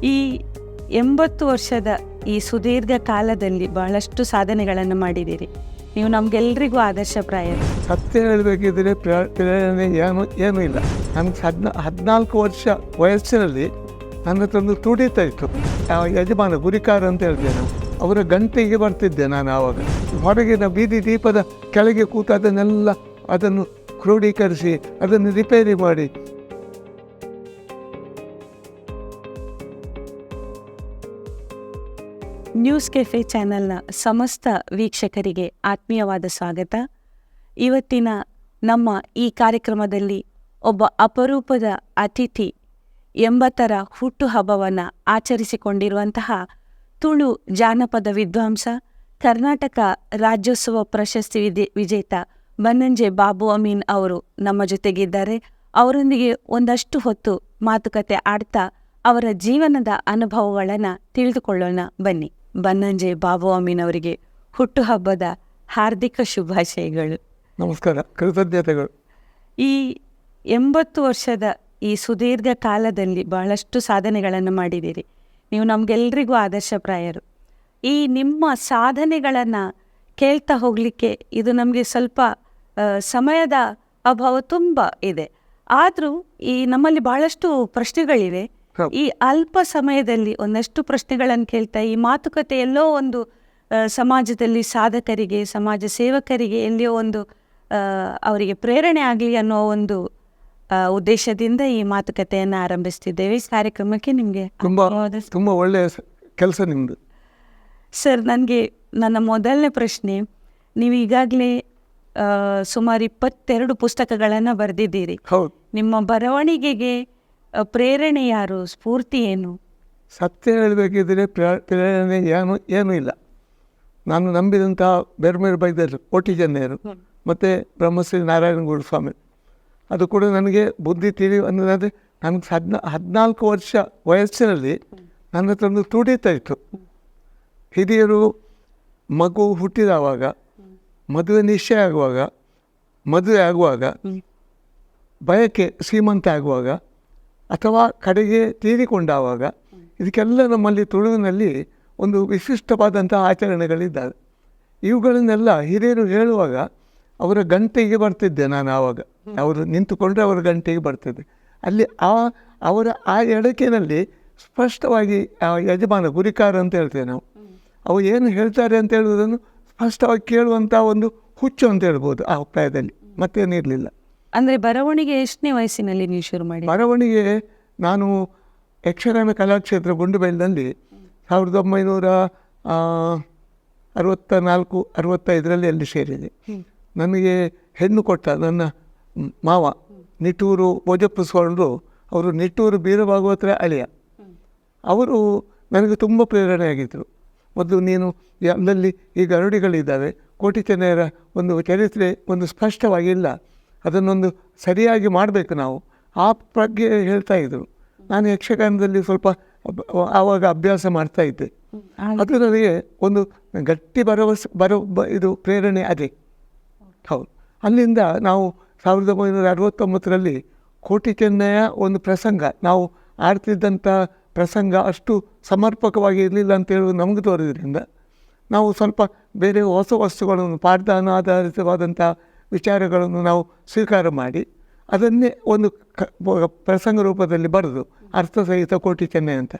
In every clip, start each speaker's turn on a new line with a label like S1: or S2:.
S1: ಈ 80 ವರ್ಷದ ಈ ಸುದೀರ್ಘ ಕಾಲದಲ್ಲಿ ಬಹಳಷ್ಟು ಸಾಧನೆಗಳನ್ನು ಮಾಡಿದ್ದೀರಿ. ನೀವು ನಮಗೆಲ್ಲರಿಗೂ ಆದರ್ಶಪ್ರಾಯರು.
S2: ಸತ್ಯ ಹೇಳಬೇಕಿದ್ರೆ ಪ್ರೇರಣೆ ಏನೂ ಇಲ್ಲ. ನನಗೆ 14 ವರ್ಷ ವಯಸ್ಸಿನಲ್ಲಿ ನನ್ನ ಹತ್ರ ಒಂದು ತುಡಿತಾ ಇತ್ತು. ಯಜಮಾನ ಗುರಿಕಾರ ಅಂತ ಹೇಳ್ತೇನೆ ನಾವು, ಅವರ ಗಂಟೆಗೆ ಬರ್ತಿದ್ದೆ ನಾನು. ಆವಾಗ ಹೊರಗಿನ ಬೀದಿ ದೀಪದ ಕೆಳಗೆ ಕೂತು ಅದನ್ನು ಕ್ರೋಢೀಕರಿಸಿ ಅದನ್ನು ರಿಪೇರಿ ಮಾಡಿ
S1: ನ್ಯೂಸ್ ಕೆಫೆ ಚಾನೆಲ್ನ ಸಮಸ್ತ ವೀಕ್ಷಕರಿಗೆ ಆತ್ಮೀಯವಾದ ಸ್ವಾಗತ. ಇವತ್ತಿನ ನಮ್ಮ ಈ ಕಾರ್ಯಕ್ರಮದಲ್ಲಿ ಒಬ್ಬ ಅಪರೂಪದ ಅತಿಥಿ 80ರ ಹುಟ್ಟುಹಬ್ಬವನ್ನು ಆಚರಿಸಿಕೊಂಡಿರುವಂತಹ ತುಳು ಜಾನಪದ ವಿದ್ವಾಂಸ, ಕರ್ನಾಟಕ ರಾಜ್ಯೋತ್ಸವ ಪ್ರಶಸ್ತಿ ವಿಜೇತ ಬನ್ನಂಜೆ ಬಾಬು ಅಮೀನ್ ಅವರು ನಮ್ಮ ಜೊತೆಗಿದ್ದಾರೆ. ಅವರೊಂದಿಗೆ ಒಂದಷ್ಟು ಹೊತ್ತು ಮಾತುಕತೆ ಆಡ್ತಾ ಅವರ ಜೀವನದ ಅನುಭವಗಳನ್ನು ತಿಳಿದುಕೊಳ್ಳೋಣ ಬನ್ನಿ. ಬನ್ನಂಜೆ ಬಾಬು ಅಮೀನ್ ಅವರಿಗೆ ಹುಟ್ಟುಹಬ್ಬದ ಹಾರ್ದಿಕ ಶುಭಾಶಯಗಳು.
S2: ನಮಸ್ಕಾರ, ಕೃತಜ್ಞತೆಗಳು.
S1: ಈ 80 ವರ್ಷದ ಈ ಸುದೀರ್ಘ ಕಾಲದಲ್ಲಿ ಬಹಳಷ್ಟು ಸಾಧನೆಗಳನ್ನು ಮಾಡಿದ್ದೀರಿ. ನೀವು ನಮಗೆಲ್ಲರಿಗೂ ಆದರ್ಶಪ್ರಾಯರು. ಈ ನಿಮ್ಮ ಸಾಧನೆಗಳನ್ನು ಕೇಳ್ತಾ ಹೋಗಲಿಕ್ಕೆ ಇದು ನಮಗೆ ಸ್ವಲ್ಪ ಸಮಯದ ಅಭಾವ ತುಂಬ ಇದೆ. ಆದರೂ ಈ ನಮ್ಮಲ್ಲಿ ಬಹಳಷ್ಟು ಪ್ರಶ್ನೆಗಳಿವೆ. ಈ ಅಲ್ಪ ಸಮಯದಲ್ಲಿ ಒಂದಷ್ಟು ಪ್ರಶ್ನೆಗಳನ್ನು ಕೇಳ್ತಾ ಈ ಮಾತುಕತೆ ಎಲ್ಲೋ ಒಂದು ಸಮಾಜದಲ್ಲಿ ಸಾಧಕರಿಗೆ, ಸಮಾಜ ಸೇವಕರಿಗೆ ಎಲ್ಲಿಯೋ ಒಂದು ಅವರಿಗೆ ಪ್ರೇರಣೆ ಆಗಲಿ ಅನ್ನೋ ಒಂದು ಉದ್ದೇಶದಿಂದ ಈ ಮಾತುಕತೆಯನ್ನು ಆರಂಭಿಸ್ತಿದ್ದೇವೆ. ಈ ಕಾರ್ಯಕ್ರಮಕ್ಕೆ ನಿಮಗೆ
S2: ತುಂಬ ಒಳ್ಳೆಯ ಕೆಲಸ ನಿಮ್ಮದು.
S1: ಸರ್, ನನ್ನ ಮೊದಲನೇ ಪ್ರಶ್ನೆ, ನೀವು ಈಗಾಗಲೇ ಸುಮಾರು 22 ಪುಸ್ತಕಗಳನ್ನು ಬರೆದಿದ್ದೀರಿ. ನಿಮ್ಮ ಬರವಣಿಗೆಗೆ ಪ್ರೇರಣೆ ಯಾರು, ಸ್ಫೂರ್ತಿ ಏನು?
S2: ಸತ್ಯ ಹೇಳಬೇಕಿದ್ರೆ ಪ್ರೇರಣೆ ಏನೂ ಇಲ್ಲ. ನಾನು ನಂಬಿದಂಥ ಬೇರೆ ಬೈದರು ಕೋಟಿ ಜನ್ಯರು ಮತ್ತು ಬ್ರಹ್ಮಶ್ರೀ ನಾರಾಯಣಗೌಡ ಸ್ವಾಮಿ, ಅದು ಕೂಡ ನನಗೆ ಬುದ್ಧಿ ಅನ್ನೋದಾದರೆ ನನಗೆ 14 ವರ್ಷ ವಯಸ್ಸಿನಲ್ಲಿ ನನ್ನ ಹತ್ರ ಒಂದು ತುಡಿತಾ ಇತ್ತು. ಹಿರಿಯರು ಮಗು ಹುಟ್ಟಿದವಾಗ, ಮದುವೆ ನಿಶ್ಚಯ ಆಗುವಾಗ, ಬಯಕೆ ಶ್ರೀಮಂತ ಆಗುವಾಗ ಅಥವಾ ಕಡೆಗೆ ತೀರಿಕೊಂಡಾಗ, ಇದಕ್ಕೆಲ್ಲ ನಮ್ಮಲ್ಲಿ ತುಳುವಿನಲ್ಲಿ ಒಂದು ವಿಶಿಷ್ಟವಾದಂಥ ಆಚರಣೆಗಳಿದ್ದಾವೆ. ಇವುಗಳನ್ನೆಲ್ಲ ಹಿರಿಯರು ಹೇಳುವಾಗ ಅವರ ಗಂಟೆಗೆ ಬರ್ತಿದ್ದೆ ನಾನು. ಆವಾಗ ಅವರು ನಿಂತುಕೊಂಡ್ರೆ ಅವರ ಗಂಟೆಗೆ ಬರ್ತಿದ್ದೆ. ಅಲ್ಲಿ ಅವರ ಆ ಎಡಕಿನಲ್ಲಿ ಸ್ಪಷ್ಟವಾಗಿ ಯಜಮಾನ ಗುರಿಕಾರ ಅಂತ ಹೇಳ್ತೇವೆ ನಾವು, ಅವು ಏನು ಹೇಳ್ತಾರೆ ಅಂತ ಹೇಳುವುದನ್ನು ಸ್ಪಷ್ಟವಾಗಿ ಕೇಳುವಂಥ ಒಂದು ಹುಚ್ಚು ಅಂತ ಹೇಳ್ಬೋದು ಆ ಪ್ರಾಯದಲ್ಲಿ. ಮತ್ತೇನಿರಲಿಲ್ಲ.
S1: ಅಂದರೆ ಬರವಣಿಗೆ ಎಷ್ಟನೇ ವಯಸ್ಸಿನಲ್ಲಿ ನೀವು ಶುರು ಮಾಡಿ?
S2: ಬರವಣಿಗೆ ನಾನು ಯಕ್ಷಗಾನ ಕಲಾಕ್ಷೇತ್ರ ಗುಂಡುಬೈಲಿನಲ್ಲಿ 1964-65 ಅಲ್ಲಿ ಸೇರಿದೆ. ನನಗೆ ಹೆಣ್ಣು ಕೊಟ್ಟ ನನ್ನ ಮಾವ ನಿಟ್ಟೂರು ಭೋಜಪ್ಪ ಸ್ವಾಮರು, ಅವರು ನಿಟ್ಟೂರು ಬೀರಭಾಗವತರ ಅಳಿಯ. ಅವರು ನನಗೆ ತುಂಬ ಪ್ರೇರಣೆಯಾಗಿದ್ದರು. ಮೊದಲು ನೀನು ಅಲ್ಲಲ್ಲಿ ಈ ಗರುಡಿಗಳಿದ್ದಾವೆ, ಕೋಟಿ ಚೆನ್ನಯರ ಒಂದು ಚರಿತ್ರೆ ಒಂದು ಸ್ಪಷ್ಟವಾಗಿಲ್ಲ, ಅದನ್ನೊಂದು ಸರಿಯಾಗಿ ಮಾಡಬೇಕು ನಾವು, ಆ ಬಗ್ಗೆ ಹೇಳ್ತಾಯಿದ್ರು. ನಾನು ಯಕ್ಷಗಾನದಲ್ಲಿ ಸ್ವಲ್ಪ ಆವಾಗ ಅಭ್ಯಾಸ ಮಾಡ್ತಾಯಿದ್ದೆ. ಅದು ನನಗೆ ಒಂದು ಗಟ್ಟಿ ಇದು ಪ್ರೇರಣೆ ಅದೇ. ಹೌದು. ಅಲ್ಲಿಂದ ನಾವು 1969ರಲ್ಲಿ ಕೋಟಿ ಚೆನ್ನಯ ಒಂದು ಪ್ರಸಂಗ, ನಾವು ಆಡ್ತಿದ್ದಂಥ ಪ್ರಸಂಗ ಅಷ್ಟು ಸಮರ್ಪಕವಾಗಿ ಇರಲಿಲ್ಲ ಅಂತ ಹೇಳುವುದು ನಮಗೆ ತೋರಿದ್ರಿಂದ ನಾವು ಸ್ವಲ್ಪ ಬೇರೆ ಹೊಸ ವಸ್ತುಗಳನ್ನು, ಪಾಠದಾನ ಆಧಾರಿತವಾದಂಥ ವಿಚಾರಗಳನ್ನು ನಾವು ಸ್ವೀಕಾರ ಮಾಡಿ ಅದನ್ನೇ ಒಂದು ಪ್ರಸಂಗ ರೂಪದಲ್ಲಿ ಬರೆದು ಅರ್ಥಸಹಿತ ಕೋಟಿ ಚೆನ್ನೈ ಅಂತ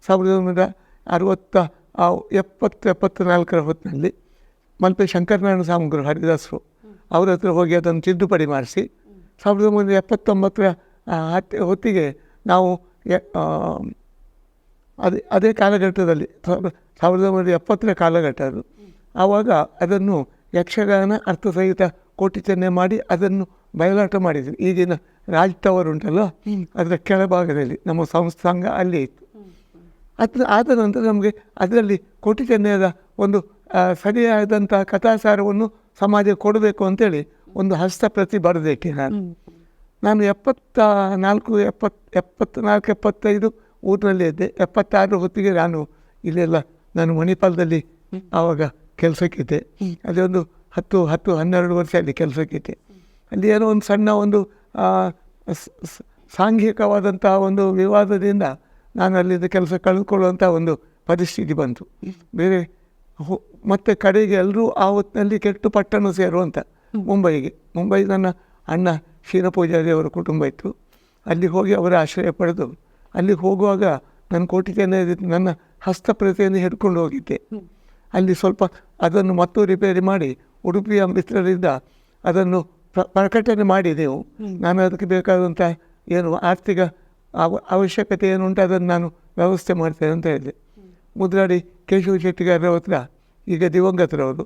S2: 1974 ಹೊತ್ತಿನಲ್ಲಿ ಮಲ್ಪೆ ಶಂಕರನಾರಾಯಣ ಸ್ವಾಮಿಗಳು ಹರಿದಾಸರು ಅವ್ರ ಹತ್ರ ಹೋಗಿ ಅದನ್ನು ತಿದ್ದುಪಡಿ ಮಾಡಿಸಿ 1979 ಹೊತ್ತಿಗೆ ನಾವು ಅದೇ ಕಾಲಘಟ್ಟದಲ್ಲಿ 1970 ಕಾಲಘಟ್ಟ ಅದು. ಆವಾಗ ಅದನ್ನು ಯಕ್ಷಗಾನ ಅರ್ಥಸಹಿತ ಕೋಟಿ ಚೆನ್ನೈ ಮಾಡಿ ಅದನ್ನು ಬಯಲಾಟ ಮಾಡಿದ್ವಿ. ಈಗಿನ ರಾಜ್ ಟವರ್ ಉಂಟಲ್ಲ, ಅದರ ಕೆಳಭಾಗದಲ್ಲಿ ನಮ್ಮ ಸಂಸ್ಥಾಂಗ ಅಲ್ಲಿ ಇತ್ತು. ಆದ ನಂತರ ನಮಗೆ ಅದರಲ್ಲಿ ಕೋಟಿ ಚೆನ್ನೈದ ಒಂದು ಸರಿಯಾದಂಥ ಕಥಾಸಾರವನ್ನು ಸಮಾಜಕ್ಕೆ ಕೊಡಬೇಕು ಅಂತೇಳಿ ಒಂದು ಹಸ್ತಪ್ರತಿ ಬರೆದೇಕೆ ನಾನು 74-75 ಊರಿನಲ್ಲಿ ಇದ್ದೆ. 76 ಹೊತ್ತಿಗೆ ನಾನು ಮಣಿಪಾಲದಲ್ಲಿ ಆವಾಗ ಕೆಲಸಕ್ಕಿದ್ದೆ. ಅಲ್ಲಿ ಒಂದು 10-12 ವರ್ಷ ಅಲ್ಲಿ ಕೆಲಸಕ್ಕಿದ್ದೆ. ಅಲ್ಲಿ ಏನೋ ಒಂದು ಸಣ್ಣ ಒಂದು ಸಾಂಘಿಕವಾದಂಥ ಒಂದು ವಿವಾದದಿಂದ ನಾನು ಅಲ್ಲಿಂದ ಕೆಲಸ ಕಳೆದುಕೊಳ್ಳುವಂಥ ಒಂದು ಪರಿಸ್ಥಿತಿ ಬಂತು. ಬೇರೆ ಮತ್ತು ಕಡೆಗೆ ಎಲ್ಲರೂ ಆ ಹೊತ್ತಿನಲ್ಲಿ ಕೆಟ್ಟು ಪಟ್ಟಣ ಸೇರುವಂಥ ಮುಂಬೈ ನನ್ನ ಅಣ್ಣ ಕ್ಷೀರ ಪೂಜಾರಿ ಅವರ ಕುಟುಂಬ ಇತ್ತು. ಅಲ್ಲಿ ಹೋಗಿ ಅವರ ಆಶ್ರಯ ಪಡೆದು ಅಲ್ಲಿಗೆ ಹೋಗುವಾಗ ನಾನು ಕೋಟಿಗೆನೆ ನನ್ನ ಹಸ್ತಪ್ರತಿಯನ್ನು ಹಿಡ್ಕೊಂಡು ಹೋಗಿದ್ದೆ. ಅಲ್ಲಿ ಸ್ವಲ್ಪ ಅದನ್ನು ಮತ್ತು ರಿಪೇರಿ ಮಾಡಿ ಉಡುಪಿಯ ಮಿತ್ರರಿಂದ ಅದನ್ನು ಪ್ರಕಟಣೆ ಮಾಡಿದೆವು. ನಾನು ಅದಕ್ಕೆ ಬೇಕಾದಂಥ ಏನು ಆರ್ಥಿಕ ಅವಶ್ಯಕತೆ ಏನುಂಟು ಅದನ್ನು ನಾನು ವ್ಯವಸ್ಥೆ ಮಾಡ್ತೇನೆ ಅಂತ ಹೇಳಿದೆ. ಮುದ್ರಾಡಿ ಕೇಶವ ಶೆಟ್ಟಿಗಾರರ ಹತ್ರ, ಈಗ ದಿವಂಗತರವರು,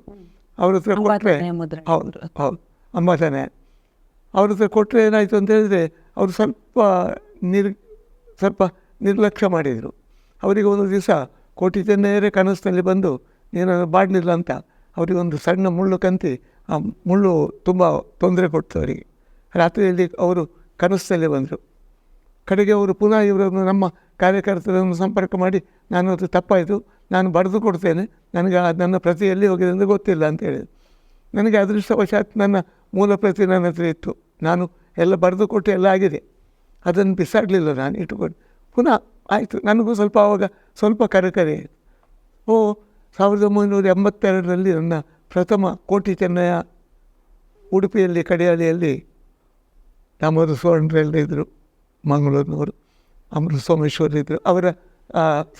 S2: ಅವ್ರ ಹತ್ರ ಕೊಟ್ಟರೆ, ಹೌದು ಅಂಬಾತನೇ, ಅವ್ರ ಹತ್ರ ಕೊಟ್ಟರೆ ಏನಾಯಿತು ಅಂತ ಹೇಳಿದರೆ ಅವರು ಸ್ವಲ್ಪ ನಿರ್ಲಕ್ಷ್ಯ ಮಾಡಿದರು. ಅವರಿಗೆ ಒಂದು ದಿವಸ ಕೋಟಿ ಚೆನ್ನೈಯರೇ ಕನಸಿನಲ್ಲಿ ಬಂದು ನೀನು ಬಾಡಲಿಲ್ಲ ಅಂತ ಅವರಿಗೊಂದು ಸಣ್ಣ ಮುಳ್ಳು ಕಂತಿ, ಆ ಮುಳ್ಳು ತುಂಬ ತೊಂದರೆ ಕೊಡ್ತು ಅವರಿಗೆ. ರಾತ್ರಿಯಲ್ಲಿ ಅವರು ಕನಸಿನಲ್ಲಿ ಬಂದರು. ಕಡೆಗೆ ಅವರು ಪುನಃ ಇವರನ್ನು ನಮ್ಮ ಕಾರ್ಯಕರ್ತರನ್ನು ಸಂಪರ್ಕ ಮಾಡಿ, ನಾನು ಅದು ತಪ್ಪಾಯಿತು, ನಾನು ಬರೆದು ಕೊಡ್ತೇನೆ, ನನಗೆ ನನ್ನ ಪ್ರತಿ ಎಲ್ಲಿ ಹೋಗಿದೆ ಅಂತ ಗೊತ್ತಿಲ್ಲ ಅಂತ ಹೇಳಿದರು. ನನಗೆ ಅದೃಷ್ಟವಶಾತ್ ನನ್ನ ಮೂಲ ಪ್ರತಿ ನನ್ನ ಹತ್ರ ಇತ್ತು. ನಾನು ಎಲ್ಲ ಬರೆದು ಕೊಟ್ಟು ಎಲ್ಲ ಆಗಿದೆ, ಅದನ್ನು ಬಿಸಾಡಲಿಲ್ಲ, ನಾನು ಇಟ್ಟುಕೊಂಡು ಪುನಃ ಆಯಿತು. ನನಗೂ ಸ್ವಲ್ಪ ಆವಾಗ ಸ್ವಲ್ಪ ಕರೆ 1982ರಲ್ಲಿ ನನ್ನ ಪ್ರಥಮ ಕೋಟಿ ಚೆನ್ನಯ್ಯ ಉಡುಪಿಯಲ್ಲಿ ಕಡಿಯಾಳಿಯಲ್ಲಿ ದಾಮೋದರ ಸುವರ್ಣರೆಲ್ಲ ಇದ್ದರು, ಮಂಗಳೂರಿನವರು, ಅಮೃತ ಸೋಮೇಶ್ವರ ಇದ್ದರು. ಅವರ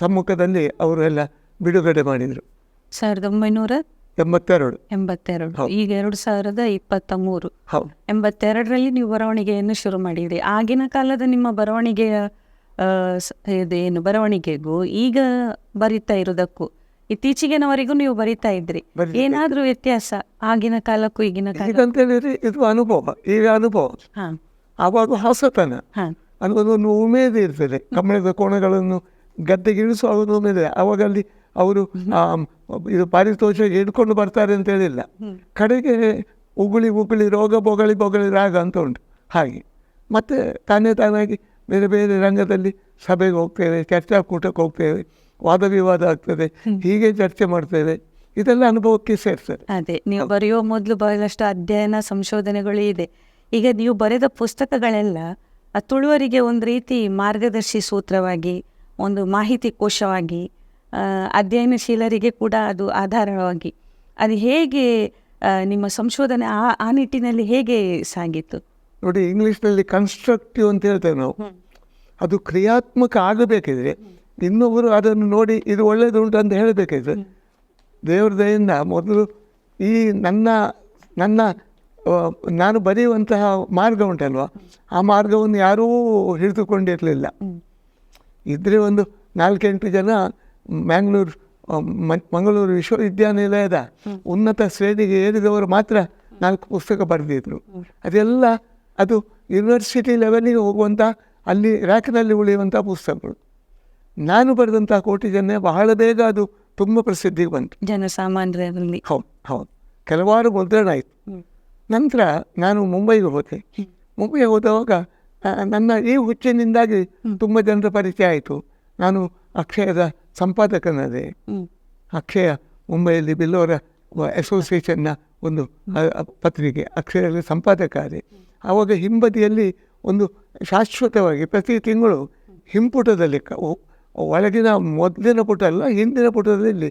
S2: ಸಮ್ಮುಖದಲ್ಲಿ ಅವರು ಎಲ್ಲ ಬಿಡುಗಡೆ ಮಾಡಿದರು
S1: 1982. ಈಗ 2023. 82ರಲ್ಲಿ ನೀವು ಬರವಣಿಗೆಯನ್ನು ಶುರು ಮಾಡಿದ್ರಿ. ಆಗಿನ ಕಾಲದ ನಿಮ್ಮ ಬರವಣಿಗೆಯ ಇದೇನು ಬರವಣಿಗೆಗೂ ಈಗ ಬರಿತಾ ಇರೋದಕ್ಕೂ ಇತ್ತೀಚೆಗಿನವರೆಗೂ ನೀವು ಬರಿತಾ ಇದ್ರಿ, ಏನಾದ್ರೂ ವ್ಯತ್ಯಾಸ ಆಗಿನ ಕಾಲಕ್ಕೂ ಈಗಿನ ಕಾಲ
S2: ಅಂತ ಹೇಳಿದ್ರೆ? ಇದು ಅನುಭವ, ಈಗ ಅನುಭವ. ಆವಾಗ ಹೊಸತನ ಅನ್ನೋದೊಂದು ಉಮೇದು ಇರ್ತದೆ. ಕಮಲದ ಕೋಣಗಳನ್ನು ಗದ್ದೆಗಿಳಿಸುವ ಉಮೇದೆ. ಆವಾಗ ಅಲ್ಲಿ ಅವರು ಇದು ಪಾರಿತೋಷ ಹಿಡ್ಕೊಂಡು ಬರ್ತಾರೆ ಅಂತ ಹೇಳಿಲ್ಲ. ಕಡೆಗೆ ಉಗುಳಿ ರೋಗ ಬೊಗಳಿ ರಾಗ ಅಂತ ಉಂಟು. ಹಾಗೆ ಮತ್ತು ತಾನಾಗಿ ಬೇರೆ ಬೇರೆ ರಂಗದಲ್ಲಿ ಸಭೆಗೆ ಹೋಗ್ತೇವೆ, ಚರ್ಚಾಕೂಟಕ್ಕೆ ಹೋಗ್ತೇವೆ, ವಾದ ವಿವಾದ ಆಗ್ತದೆ, ಹೀಗೆ ಚರ್ಚೆ ಮಾಡ್ತೇವೆ. ಇದೆಲ್ಲ ಅನುಭವಕ್ಕೆ ಸೇರ್ತದೆ.
S1: ಅದೇ ನೀವು ಬರೆಯುವ ಮೊದಲು ಬಹಳಷ್ಟು ಅಧ್ಯಯನ ಸಂಶೋಧನೆಗಳು ಇದೆ. ಈಗ ನೀವು ಬರೆದ ಪುಸ್ತಕಗಳೆಲ್ಲ ತುಳುವರಿಗೆ ಒಂದು ರೀತಿ ಮಾರ್ಗದರ್ಶಿ ಸೂತ್ರವಾಗಿ, ಒಂದು ಮಾಹಿತಿ ಕೋಶವಾಗಿ, ಅಧ್ಯಯನಶೀಲರಿಗೆ ಕೂಡ ಅದು ಆಧಾರವಾಗಿ, ಅದು ಹೇಗೆ ನಿಮ್ಮ ಸಂಶೋಧನೆ ಆ ನಿಟ್ಟಿನಲ್ಲಿ ಹೇಗೆ ಸಾಗಿತ್ತು?
S2: ನೋಡಿ, ಇಂಗ್ಲೀಷ್ನಲ್ಲಿ ಕನ್ಸ್ಟ್ರಕ್ಟಿವ್ ಅಂತ ಹೇಳ್ತೇವೆ ನಾವು. ಅದು ಕ್ರಿಯಾತ್ಮಕ ಆಗಬೇಕಿದ್ರೆ, ಇನ್ನೊಬ್ಬರು ಅದನ್ನು ನೋಡಿ ಇದು ಒಳ್ಳೆಯದುಂಟು ಅಂತ ಹೇಳಬೇಕಿದ್ರೆ, ದೇವ್ರ ದಯಿಂದ ಮೊದಲು ಈ ನಾನು ಬರೆಯುವಂತಹ ಮಾರ್ಗ ಉಂಟಲ್ವ, ಆ ಮಾರ್ಗವನ್ನು ಯಾರೂ ಹಿಡಿದುಕೊಂಡಿರಲಿಲ್ಲ. ಇದ್ರೆ ಒಂದು 4-8 ಜನ ಮಂಗಳೂರು ವಿಶ್ವವಿದ್ಯಾನಿಲಯದ ಉನ್ನತ ಶ್ರೇಣಿಗೆ ಏರಿದವರು ಮಾತ್ರ 4 ಪುಸ್ತಕ ಬರೆದಿದ್ರು. ಅದೆಲ್ಲ ಅದು ಯೂನಿವರ್ಸಿಟಿ ಲೆವೆಲಿಗೆ ಹೋಗುವಂಥ, ಅಲ್ಲಿ ರ್ಯಾಕ್ನಲ್ಲಿ ಉಳಿಯುವಂಥ ಪುಸ್ತಕಗಳು. ನಾನು ಬರೆದಂಥ ಕೋಟಿ ಚೆನ್ನಯ್ಯ ಬಹಳ ಬೇಗ ಅದು ತುಂಬ ಪ್ರಸಿದ್ಧಿಗೆ ಬಂತು
S1: ಜನಸಾಮಾನ್ಯರಲ್ಲಿ.
S2: ಹೌದು ಕೆಲವಾರು ಮುದ್ರಣ ಆಯಿತು. ನಂತರ ನಾನು ಮುಂಬೈಗೆ ಹೋದಾಗ ನನ್ನ ಈ ಹುಚ್ಚಿನಿಂದಾಗಿ ತುಂಬ ಜನರ ಪರಿಚಯ ಆಯಿತು. ನಾನು ಅಕ್ಷಯದ ಸಂಪಾದಕನಾದೆ. ಅಕ್ಷಯ ಮುಂಬೈಯಲ್ಲಿ ಬಿಲ್ಲೋರ ಅಸೋಸಿಯೇಷನ್ನ ಒಂದು ಪತ್ರಿಕೆ ಅಕ್ಷಯದಲ್ಲಿ ಸಂಪಾದಕ ಆದೆ. ಆವಾಗ ಹಿಂಬದಿಯಲ್ಲಿ ಒಂದು ಶಾಶ್ವತವಾಗಿ ಪ್ರತಿ ತಿಂಗಳು ಹಿಂಪುಟದಲ್ಲಿ, ಒಳಗಿನ ಮೊದಲಿನ ಪುಟ ಅಲ್ಲ, ಹಿಂದಿನ ಪುಟದಲ್ಲಿ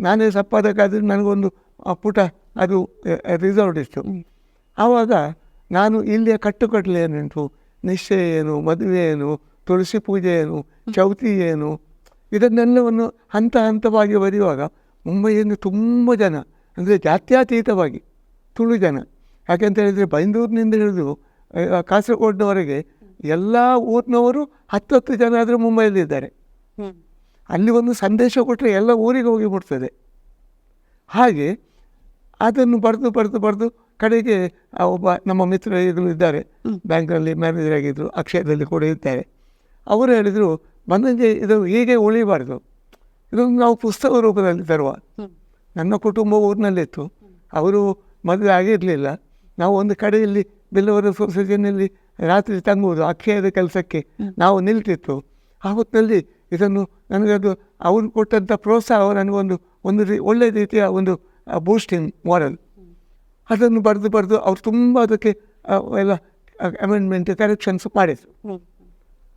S2: ನಾನೇ ಸಂಪಾದಕ ಆದರೆ ನನಗೊಂದು ಪುಟ ಅದು ರಿಸರ್ವ್ಡ್ ಇತ್ತು. ಆವಾಗ ನಾನು ಇಲ್ಲಿಯ ಕಟ್ಟುಕಟ್ಟಲೆ ಏನುಂಟು, ನಿಶ್ಚಯ ಏನು, ಮದುವೆ ಏನು, ತುಳಸಿ ಪೂಜೆ ಏನು, ಚೌತಿ ಏನು, ಇದನ್ನೆಲ್ಲವನ್ನು ಹಂತವಾಗಿ ಬರೆಯುವಾಗ ಮುಂಬೈಯಲ್ಲಿ ತುಂಬ ಜನ, ಅಂದರೆ ಜಾತ್ಯತೀತವಾಗಿ ತುಳು ಜನ, ಯಾಕೆಂತ ಹೇಳಿದರೆ ಬೈಂದೂರಿನಿಂದ ಹಿಡಿದು ಕಾಸರಗೋಡಿನವರೆಗೆ ಎಲ್ಲ ಊರಿನವರು 10 ಜನ ಆದರೂ ಮುಂಬೈಯಲ್ಲಿದ್ದಾರೆ. ಅಲ್ಲಿ ಒಂದು ಸಂದೇಶ ಕೊಟ್ಟರೆ ಎಲ್ಲ ಊರಿಗೆ ಹೋಗಿ ಮುಟ್ತದೆ. ಹಾಗೆ ಅದನ್ನು ಬರೆದು ಕಡೆಗೆ ಒಬ್ಬ ನಮ್ಮ ಮಿತ್ರರು ಇದ್ದಾರೆ, ಬ್ಯಾಂಕ್ನಲ್ಲಿ ಮ್ಯಾನೇಜರ್ ಆಗಿದ್ದರು, ಅಕ್ಷಯದಲ್ಲಿ ಕೂಡ ಇದ್ದಾರೆ. ಅವರು ಹೇಳಿದರು, ಬಂದಂಗೆ ಇದು ಹೀಗೆ ಉಳಿಬಾರ್ದು, ಇದನ್ನು ನಾವು ಪುಸ್ತಕ ರೂಪದಲ್ಲಿ ತರುವ. ನನ್ನ ಕುಟುಂಬ ಊರಿನಲ್ಲಿತ್ತು, ಅವರು ಮದುವೆ ಆಗಿರಲಿಲ್ಲ. ನಾವು ಒಂದು ಕಡೆಯಲ್ಲಿ ಬಿಲ್ಲವರ ಸೊಸೈಟಿನಲ್ಲಿ ರಾತ್ರಿ ತಂಗುವುದು, ಅಕ್ಷಯದ ಕೆಲಸಕ್ಕೆ ನಾವು ನಿಲ್ತಿತ್ತು. ಆ ಹೊತ್ತಿನಲ್ಲಿ ಇದನ್ನು ನನಗದು ಅವರು ಕೊಟ್ಟಂಥ ಪ್ರೋತ್ಸಾಹ ನನಗೊಂದು ಒಳ್ಳೆಯ ರೀತಿಯ ಒಂದು ಬೂಸ್ಟಿಂಗ್ ಮಾರಲ್. ಅದನ್ನು ಬರೆದು ಅವರು ತುಂಬ ಅದಕ್ಕೆ ಎಲ್ಲ ಅಮೆಂಡ್ಮೆಂಟ್ ಕರೆಕ್ಷನ್ಸ್ ಮಾಡಿದರು.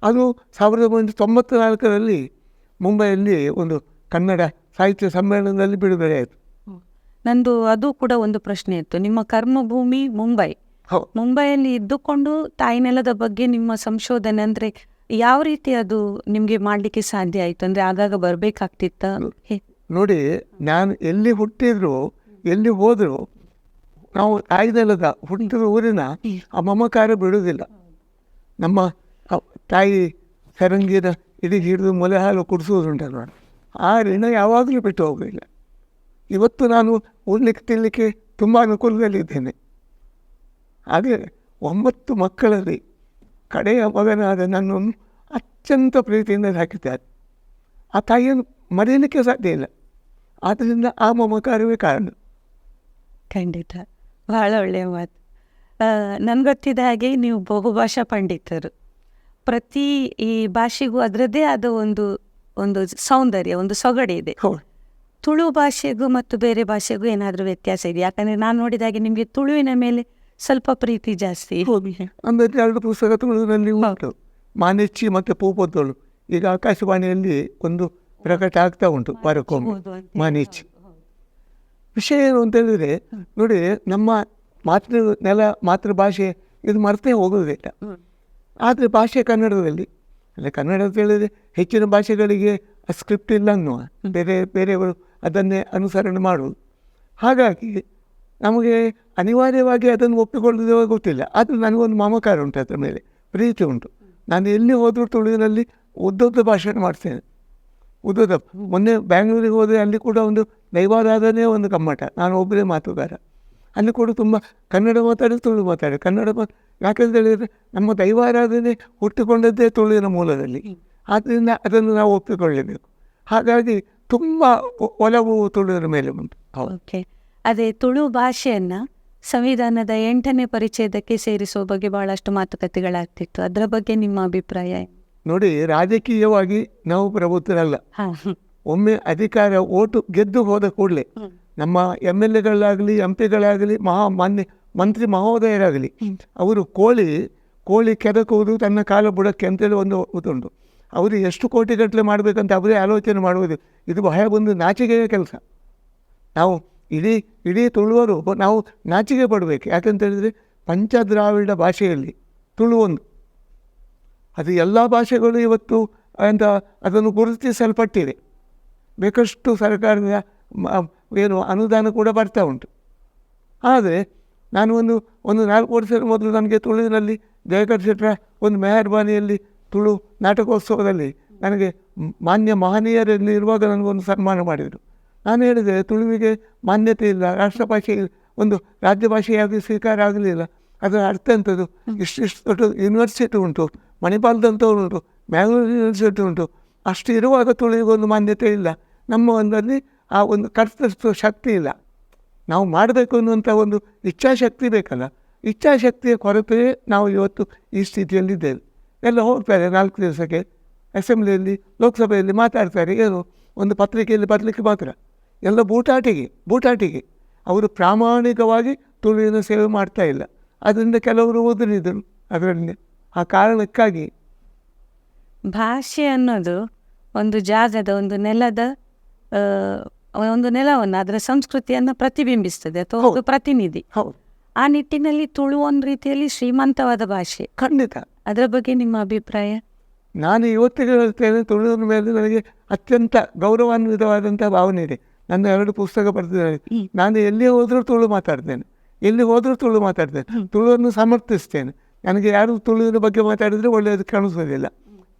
S2: ಅದು 1994ರಲ್ಲಿ ಮುಂಬೈಯಲ್ಲಿ ಒಂದು ಕನ್ನಡ ಸಾಹಿತ್ಯ ಸಮ್ಮೇಳನದಲ್ಲಿ ಬಿಡುಗಡೆ ಆಯಿತು.
S1: ನಂದು ಅದು ಕೂಡ ಒಂದು ಪ್ರಶ್ನೆ ಇತ್ತು. ನಿಮ್ಮ ಕರ್ಮಭೂಮಿ ಮುಂಬೈ.
S2: ಹೌದು.
S1: ಮುಂಬೈಯಲ್ಲಿ ಇದ್ದುಕೊಂಡು ತಾಯ್ನೆಲದ ಬಗ್ಗೆ ನಿಮ್ಮ ಸಂಶೋಧನೆ ಅಂದರೆ ಯಾವ ರೀತಿ ಅದು ನಿಮಗೆ ಮಾಡಲಿಕ್ಕೆ ಸಾಧ್ಯ ಆಯಿತು? ಅಂದರೆ ಆಗಾಗ ಬರಬೇಕಾಗ್ತಿತ್ತ?
S2: ನೋಡಿ, ನಾನು ಎಲ್ಲಿ ಹುಟ್ಟಿದ್ರು ಎಲ್ಲಿ ಹೋದರೂ ನಾವು ತಾಯ್ನೆಲದ ಹುಟ್ಟಿದ ಊರಿನ ಆ ಮಮಕಾರ ಬಿಡುವುದಿಲ್ಲ. ನಮ್ಮ ತಾಯಿ ಸರಂಗಿನ ಇಡೀ ಹಿಡಿದು ಮೊಲೆ ಹಾಲು ಕುಡಿಸೋದುಂಟಲ್ಲ, ಆ ಋಣ ಯಾವಾಗಲೂ ಬಿಟ್ಟು ಹೋಗಲಿಲ್ಲ. ಇವತ್ತು ನಾನು ಉಣ್ಲಿಕ್ಕೆ ತಿನ್ನಲಿಕ್ಕೆ ತುಂಬ ಅನುಕೂಲದಲ್ಲಿದ್ದೇನೆ. ಹಾಗೆ 9 ಮಕ್ಕಳಲ್ಲಿ ಕಡೆಯ ಮಗನಾದ ನನ್ನನ್ನು ಅತ್ಯಂತ ಪ್ರೀತಿಯಿಂದ ಸಾಕಿದ್ದಾರೆ. ಆ ತಾಯಿಯನ್ನು ಮರೆಯಲಿಕ್ಕೆ ಸಾಧ್ಯ ಇಲ್ಲ. ಆದ್ದರಿಂದ ಆ ಮಮಕಾರವೇ ಕಾರಣ.
S1: ಖಂಡಿತ, ಬಹಳ ಒಳ್ಳೆಯ ಮಾತು. ನನಗೆ ಗೊತ್ತಿದ್ದ ಹಾಗೆ ನೀವು ಬಹುಭಾಷಾ ಪಂಡಿತರು. ಪ್ರತಿ ಈ ಭಾಷೆಗೂ ಅದರದ್ದೇ ಆದ ಒಂದು ಒಂದು ಸೌಂದರ್ಯ, ಒಂದು ಸೊಗಡಿದೆ.
S2: ಹೌದು.
S1: ತುಳು ಭಾಷೆಗೂ ಮತ್ತು ಬೇರೆ ಭಾಷೆಗೂ ಏನಾದರೂ ವ್ಯತ್ಯಾಸ ಇದೆ? ಯಾಕಂದರೆ ನಾನು ನೋಡಿದ ಹಾಗೆ ನಿಮಗೆ ತುಳುವಿನ ಮೇಲೆ ಸ್ವಲ್ಪ ಪ್ರೀತಿ ಜಾಸ್ತಿ.
S2: ಅಂದರೆ 2 ಪುಸ್ತಕ ತುಳುವಿನಲ್ಲಿ ಉಂಟು, ಮಾನೆಚ್ಚಿ ಮತ್ತು ಪೂಪೊತ್ತೋಳು. ಈಗ ಆಕಾಶವಾಣಿಯಲ್ಲಿ ಒಂದು ಪ್ರಕಟ ಆಗ್ತಾ ಉಂಟು ವಾರಕ್ಕೊಮ್ಮೆ, ಮಾನೆಚ್ಚಿ. ವಿಷಯ ಏನು ಅಂತ ಹೇಳಿದರೆ, ನೋಡಿ, ನಮ್ಮ ಮಾತೃಭಾಷೆ ಇದು ಮರ್ತೇ ಹೋಗೋದಿಲ್ಲ. ಆದರೆ ಭಾಷೆ ಕನ್ನಡದಲ್ಲಿ, ಅಂದರೆ ಕನ್ನಡ ಅಂತ ಹೇಳಿದರೆ ಹೆಚ್ಚಿನ ಭಾಷೆಗಳಿಗೆ ಸ್ಕ್ರಿಪ್ಟ್ ಇಲ್ಲ ಅನ್ನುವ, ಬೇರೆಯವರು ಅದನ್ನೇ ಅನುಸರಣೆ ಮಾಡುವುದು. ಹಾಗಾಗಿ ನಮಗೆ ಅನಿವಾರ್ಯವಾಗಿ ಅದನ್ನು ಒಪ್ಪಿಕೊಳ್ಳುವುದೇ ಗೊತ್ತಿಲ್ಲ. ಆದರೆ ನನಗೊಂದು ಮಮಕಾರ ಉಂಟು, ಅದರ ಮೇಲೆ ಪ್ರೀತಿ ಉಂಟು. ನಾನು ಎಲ್ಲಿ ಹೋದರೂ ತುಳುವಿನಲ್ಲಿ ಉದ್ದ ಭಾಷಣ ಮಾಡ್ತೇನೆ. ಉದ್ದ ಮೊನ್ನೆ ಬ್ಯಾಂಗ್ಳೂರಿಗೆ ಹೋದರೆ ಅಲ್ಲಿ ಕೂಡ ಒಂದು ದೈವಾರಾಧನೆ ಒಂದು ಕಮ್ಮಟ, ನಾನು ಒಬ್ಬರೇ ಮಾತುಗಾರ. ಅಲ್ಲಿ ಕೂಡ ತುಂಬ ಕನ್ನಡ ಮಾತಾಡಿ ತುಳು ಮಾತಾಡಿ ಯಾಕೆಂತ ಹೇಳಿದರೆ ನಮ್ಮ ದೈವಾರಾಧನೆ ಹುಟ್ಟಿಕೊಂಡದ್ದೇ ತುಳುವಿನ ಮೂಲದಲ್ಲಿ. ಆದ್ದರಿಂದ ಅದನ್ನು ನಾವು ಒಪ್ಪಿಕೊಳ್ಳಬೇಕು. ಹಾಗಾಗಿ ತುಂಬ ಒಲವು ತುಳುವಿನ ಮೇಲೆ ಉಂಟು.
S1: ಓಕೆ, ಅದೇ ತುಳು ಭಾಷೆಯನ್ನು ಸಂವಿಧಾನದ 8ನೇ ಪರಿಚ್ಛೇದಕ್ಕೆ ಸೇರಿಸುವ ಬಗ್ಗೆ ಬಹಳಷ್ಟು ಮಾತುಕತೆಗಳಾಗ್ತಿತ್ತು. ಅದರ ಬಗ್ಗೆ ನಿಮ್ಮ ಅಭಿಪ್ರಾಯ?
S2: ನೋಡಿ, ರಾಜಕೀಯವಾಗಿ ನಾವು ಪ್ರಬುದ್ಧರಲ್ಲ. ಒಮ್ಮೆ ಅಧಿಕಾರ ಓಟು ಗೆದ್ದು ಹೋದ ಕೂಡಲೇ ನಮ್ಮ MLAಗಳಾಗಲಿ MP-ಗಳಾಗಲಿ ಮಾನ್ಯ ಮಂತ್ರಿ ಮಹೋದಯರಾಗಲಿ ಅವರು ಕೋಳಿ ಕೆದಕುವುದು ತನ್ನ ಕಾಲ ಬುಡಕ್ಕೆ ಅಂತೇಳಿ ಒಂದು ಉಂಟು. ಅವರು ಎಷ್ಟು ಕೋಟಿಗಟ್ಟಲೆ ಮಾಡಬೇಕಂತ ಅವರೇ ಆಲೋಚನೆ ಮಾಡುವುದು. ಇದು ಬಹಳ ಒಂದು ನಾಚಿಕೆಯ ಕೆಲಸ. ನಾವು ಇಡೀ ತುಳುವರು ನಾವು ನಾಚಿಕೆ ಪಡಬೇಕು. ಯಾಕಂತ ಹೇಳಿದರೆ ಪಂಚದ್ರಾವಿಡ ಭಾಷೆಯಲ್ಲಿ ತುಳು ಒಂದು. ಅದು ಎಲ್ಲ ಭಾಷೆಗಳು ಇವತ್ತು ಅದನ್ನು ಗುರುತಿಸಲ್ಪಟ್ಟಿದೆ. ಬೇಕಷ್ಟು ಸರ್ಕಾರದ ಅನುದಾನ ಕೂಡ ಬರ್ತಾ ಉಂಟು. ಆದರೆ ನಾನು ಒಂದು 4 ವರ್ಷದ ಮೊದಲು ನನಗೆ ತುಳುವಿನಲ್ಲಿ ಜಯಕರ್ ಶೆಟ್ಟರ ಒಂದು ಮೆಹರ್ಬಾನಿಯಲ್ಲಿ ತುಳು ನಾಟಕೋತ್ಸವದಲ್ಲಿ ನನಗೆ ಮಾನ್ಯ ಮಹನೀಯರಲ್ಲಿ ಇರುವಾಗ ನನಗೊಂದು ಸನ್ಮಾನ ಮಾಡಿದರು. ನಾನು ಹೇಳಿದೆ, ತುಳುವಿಗೆ ಮಾನ್ಯತೆ ಇಲ್ಲ, ರಾಷ್ಟ್ರಭಾಷೆ ಒಂದು ರಾಜ್ಯ ಭಾಷೆಯಾಗಿ ಸ್ವೀಕಾರ ಆಗಲಿಲ್ಲ. ಅದರ ಅರ್ಥ ಎಂಥದ್ದು? ಇಷ್ಟು ದೊಡ್ಡ ಯೂನಿವರ್ಸಿಟಿ ಉಂಟು, ಮಣಿಪಾಲದಂಥವ್ರು ಉಂಟು, ಮ್ಯಾಂಗ್ಳೂರು ಯೂನಿವರ್ಸಿಟಿ ಉಂಟು. ಅಷ್ಟು ಇರುವಾಗ ತುಳುವಿಗೊಂದು ಮಾನ್ಯತೆ ಇಲ್ಲ. ನಮ್ಮ ಒಂದಲ್ಲಿ ಆ ಒಂದು ಕರ್ತೃತ್ವ ಶಕ್ತಿ ಇಲ್ಲ. ನಾವು ಮಾಡಬೇಕು ಅನ್ನುವಂಥ ಒಂದು ಇಚ್ಛಾಶಕ್ತಿ ಬೇಕಲ್ಲ. ಇಚ್ಛಾಶಕ್ತಿಯ ಕೊರತೆಯೇ ನಾವು ಇವತ್ತು ಈ ಸ್ಥಿತಿಯಲ್ಲಿದ್ದೇವೆ. ಎಲ್ಲ ಹೋಗ್ತಾರೆ 4 ದಿವಸಕ್ಕೆ ಅಸೆಂಬ್ಲಿಯಲ್ಲಿ, ಲೋಕಸಭೆಯಲ್ಲಿ ಮಾತಾಡ್ತಾರೆ. ಏನು ಒಂದು ಪತ್ರಿಕೆಯಲ್ಲಿ ಬರಲಿಕ್ಕೆ ಮಾತ್ರ. ಎಲ್ಲ ಬೂಟಾಟಿಗೆ. ಅವರು ಪ್ರಾಮಾಣಿಕವಾಗಿ ತುಳುವಿನ ಸೇವೆ ಮಾಡ್ತಾ ಇಲ್ಲ. ಅದರಿಂದ ಕೆಲವರು ಓದಲಿದ್ದರು ಅದರಲ್ಲಿ. ಆ ಕಾರಣಕ್ಕಾಗಿ
S1: ಭಾಷೆ ಅನ್ನೋದು ಒಂದು ಜಾಗದ, ಒಂದು ನೆಲದ, ಒಂದು ನೆಲವನ್ನು, ಅದರ ಸಂಸ್ಕೃತಿಯನ್ನು ಪ್ರತಿಬಿಂಬಿಸ್ತದೆ ಅಥವಾ ಒಂದು ಪ್ರತಿನಿಧಿ.
S2: ಹೌದು.
S1: ಆ ನಿಟ್ಟಿನಲ್ಲಿ ತುಳು ಒಂದು ರೀತಿಯಲ್ಲಿ ಶ್ರೀಮಂತವಾದ ಭಾಷೆ.
S2: ಖಂಡಿತ.
S1: ಅದರ ಬಗ್ಗೆ ನಿಮ್ಮ ಅಭಿಪ್ರಾಯ?
S2: ನಾನು ಇವತ್ತಿಗೆ ಹೇಳ್ತೇನೆ, ತುಳುವಿನ ಮೇಲೆ ನನಗೆ ಅತ್ಯಂತ ಗೌರವಾನ್ವಿತವಾದಂಥ ಭಾವನೆ ಇದೆ. ನನ್ನ 2 ಪುಸ್ತಕ ಬರೆದಿದ್ದೇನೆ. ನಾನು ಎಲ್ಲಿ ಹೋದರೂ ತುಳು ಮಾತಾಡ್ತೇನೆ, ತುಳುವನ್ನು ಸಮರ್ಥಿಸ್ತೇನೆ. ನನಗೆ ಯಾರು ತುಳುವಿನ ಬಗ್ಗೆ ಮಾತಾಡಿದರೆ ಒಳ್ಳೆಯದು ಕಾಣಿಸೋದಿಲ್ಲ.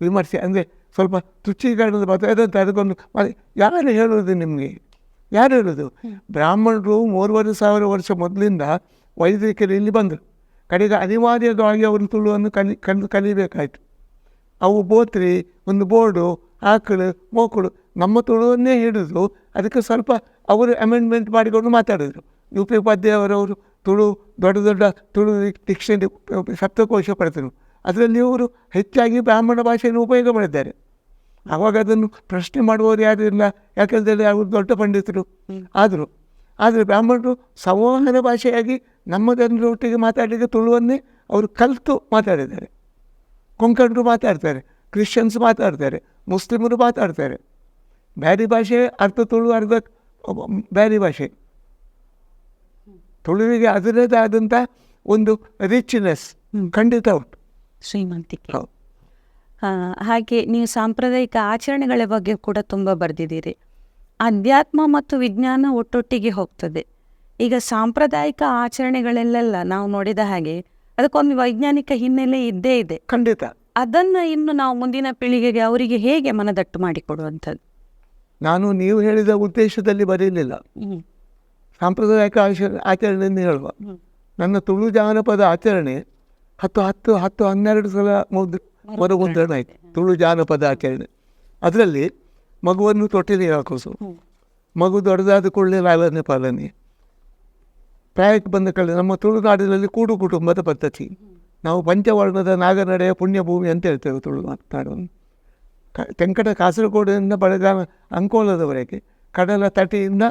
S2: ವಿಮರ್ಶೆ ಅಂದರೆ ಸ್ವಲ್ಪ ತುಚ್ಛೀಕರಣದ ಮಾತಾಡೋದು. ಅದಕ್ಕೊಂದು ಯಾರು ಹೇಳೋದು ನಿಮಗೆ? ಯಾರು ಹೇಳೋದು? ಬ್ರಾಹ್ಮಣರು 3,500 ವರ್ಷ ಮೊದಲಿಂದ ವೈದಿಕರು ಇಲ್ಲಿ ಬಂದರು. ಕಡೆಗೆ ಅನಿವಾರ್ಯವಾಗಿ ಅವರು ತುಳುವನ್ನು ಕಲಿಬೇಕಾಯಿತು. ಅವು ಬೋತ್ರಿ, ಒಂದು ಬೋರ್ಡು, ಆಕಳು, ಮೋಕಳು ನಮ್ಮ ತುಳುವನ್ನೇ ಹಿಡಿದು ಅದಕ್ಕೆ ಸ್ವಲ್ಪ ಅವರು ಅಮೆಂಡ್ಮೆಂಟ್ ಮಾಡಿಕೊಂಡು ಮಾತಾಡಿದರು. UP ಉಪಾಧ್ಯಾಯವರವರು ತುಳು ದೊಡ್ಡ ತುಳು ಡಿಕ್ಷನರಿ ಶಬ್ದಕೋಶ ಪಡೆದರು. ಅದರಲ್ಲಿ ಅವರು ಹೆಚ್ಚಾಗಿ ಬ್ರಾಹ್ಮಣ ಭಾಷೆಯನ್ನು ಉಪಯೋಗ ಮಾಡಿದ್ದಾರೆ. ಆವಾಗ ಅದನ್ನು ಪ್ರಶ್ನೆ ಮಾಡುವವರು ಯಾರು ಇಲ್ಲ, ಯಾಕೆಂದರೆ ಅವರು ದೊಡ್ಡ ಪಂಡಿತರು ಆದರು. ಆದರೆ ಬ್ರಾಹ್ಮಣರು ಸಂವಹನ ಭಾಷೆಯಾಗಿ ನಮ್ಮ ಜನರೊಟ್ಟಿಗೆ ಮಾತಾಡಲಿಕ್ಕೆ ತುಳುವನ್ನೇ ಅವರು ಕಲಿತು ಮಾತಾಡಿದ್ದಾರೆ. ಕೊಂಕಣರು ಮಾತಾಡ್ತಾರೆ, ಕ್ರಿಶ್ಚಿಯನ್ಸ್ ಮಾತಾಡ್ತಾರೆ, ಮುಸ್ಲಿಮರು ಮಾತಾಡ್ತಾರೆ. ಬ್ಯಾರಿ ಭಾಷೆ ಅರ್ಧ ತುಳು, ಅರ್ಧ ಬ್ಯಾರಿ ಭಾಷೆ. ತುಳುವಿಗೆ ಅದರದೇ ಆದಂಥ ಒಂದು ರಿಚ್ನೆಸ್ ಖಂಡಿತ ಉಂಟು,
S1: ಶ್ರೀಮಂತಿಕೆ.
S2: ಹೌದು.
S1: ಹಾಗೆ ನೀವು ಸಾಂಪ್ರದಾಯಿಕ ಆಚರಣೆಗಳ ಬಗ್ಗೆ ಕೂಡ ತುಂಬ ಬರೆದಿದ್ದೀರಿ. ಅಧ್ಯಾತ್ಮ ಮತ್ತು ವಿಜ್ಞಾನ ಒಟ್ಟೊಟ್ಟಿಗೆ ಹೋಗ್ತದೆ. ಈಗ ಸಾಂಪ್ರದಾಯಿಕ ಆಚರಣೆಗಳೆಲ್ಲ ನಾವು ನೋಡಿದ ಹಾಗೆ ಅದಕ್ಕೊಂದು ವೈಜ್ಞಾನಿಕ ಹಿನ್ನೆಲೆ ಇದ್ದೇ ಇದೆ.
S2: ಖಂಡಿತ.
S1: ಅದನ್ನು ಇನ್ನು ನಾವು ಮುಂದಿನ ಪೀಳಿಗೆಗೆ ಅವರಿಗೆ ಹೇಗೆ ಮನದಟ್ಟು ಮಾಡಿಕೊಡುವಂಥದ್ದು?
S2: ನಾನು ನೀವು ಹೇಳಿದ ಉದ್ದೇಶದಲ್ಲಿ ಬರೀಲಿಲ್ಲ, ಸಾಂಪ್ರದಾಯಿಕ ಆಚರಣೆಯನ್ನು ಹೇಳುವ. ನನ್ನ ತುಳು ಜಾನಪದ ಆಚರಣೆ 12 ಸಲ ಮರುಮುದ್ರಣ ಆಯಿತು. ತುಳು ಜಾನಪದ ಆಚರಣೆ ಅದರಲ್ಲಿ ಮಗುವನ್ನು ತೊಟ್ಟಿಲಿಗೆ ಹಾಕೋಸು, ಮಗು ದೊಡ್ಡದಾದ ಕೂಡಲೇ ಲಾಲನೆ ಪಾಲನೆ, ಪ್ರಾಯಕ್ಕೆ ಬಂದ ಕಡೆ ನಮ್ಮ ತುಳುನಾಡಿನಲ್ಲಿ ಕೂಡು ಕುಟುಂಬದ ಪದ್ಧತಿ. ನಾವು ಪಂಚವರ್ಣದ ನಾಗನಡೆಯ ಪುಣ್ಯಭೂಮಿ ಅಂತ ಹೇಳ್ತೇವೆ ತುಳುನಾಡನ್ನು. ತೆಂಕಟ ಕಾಸರಗೋಡಿನಿಂದ ಬೆಳಗಾವ ಅಂಕೋಲದವರೆಗೆ, ಕಡಲ ತಟಿಯಿಂದ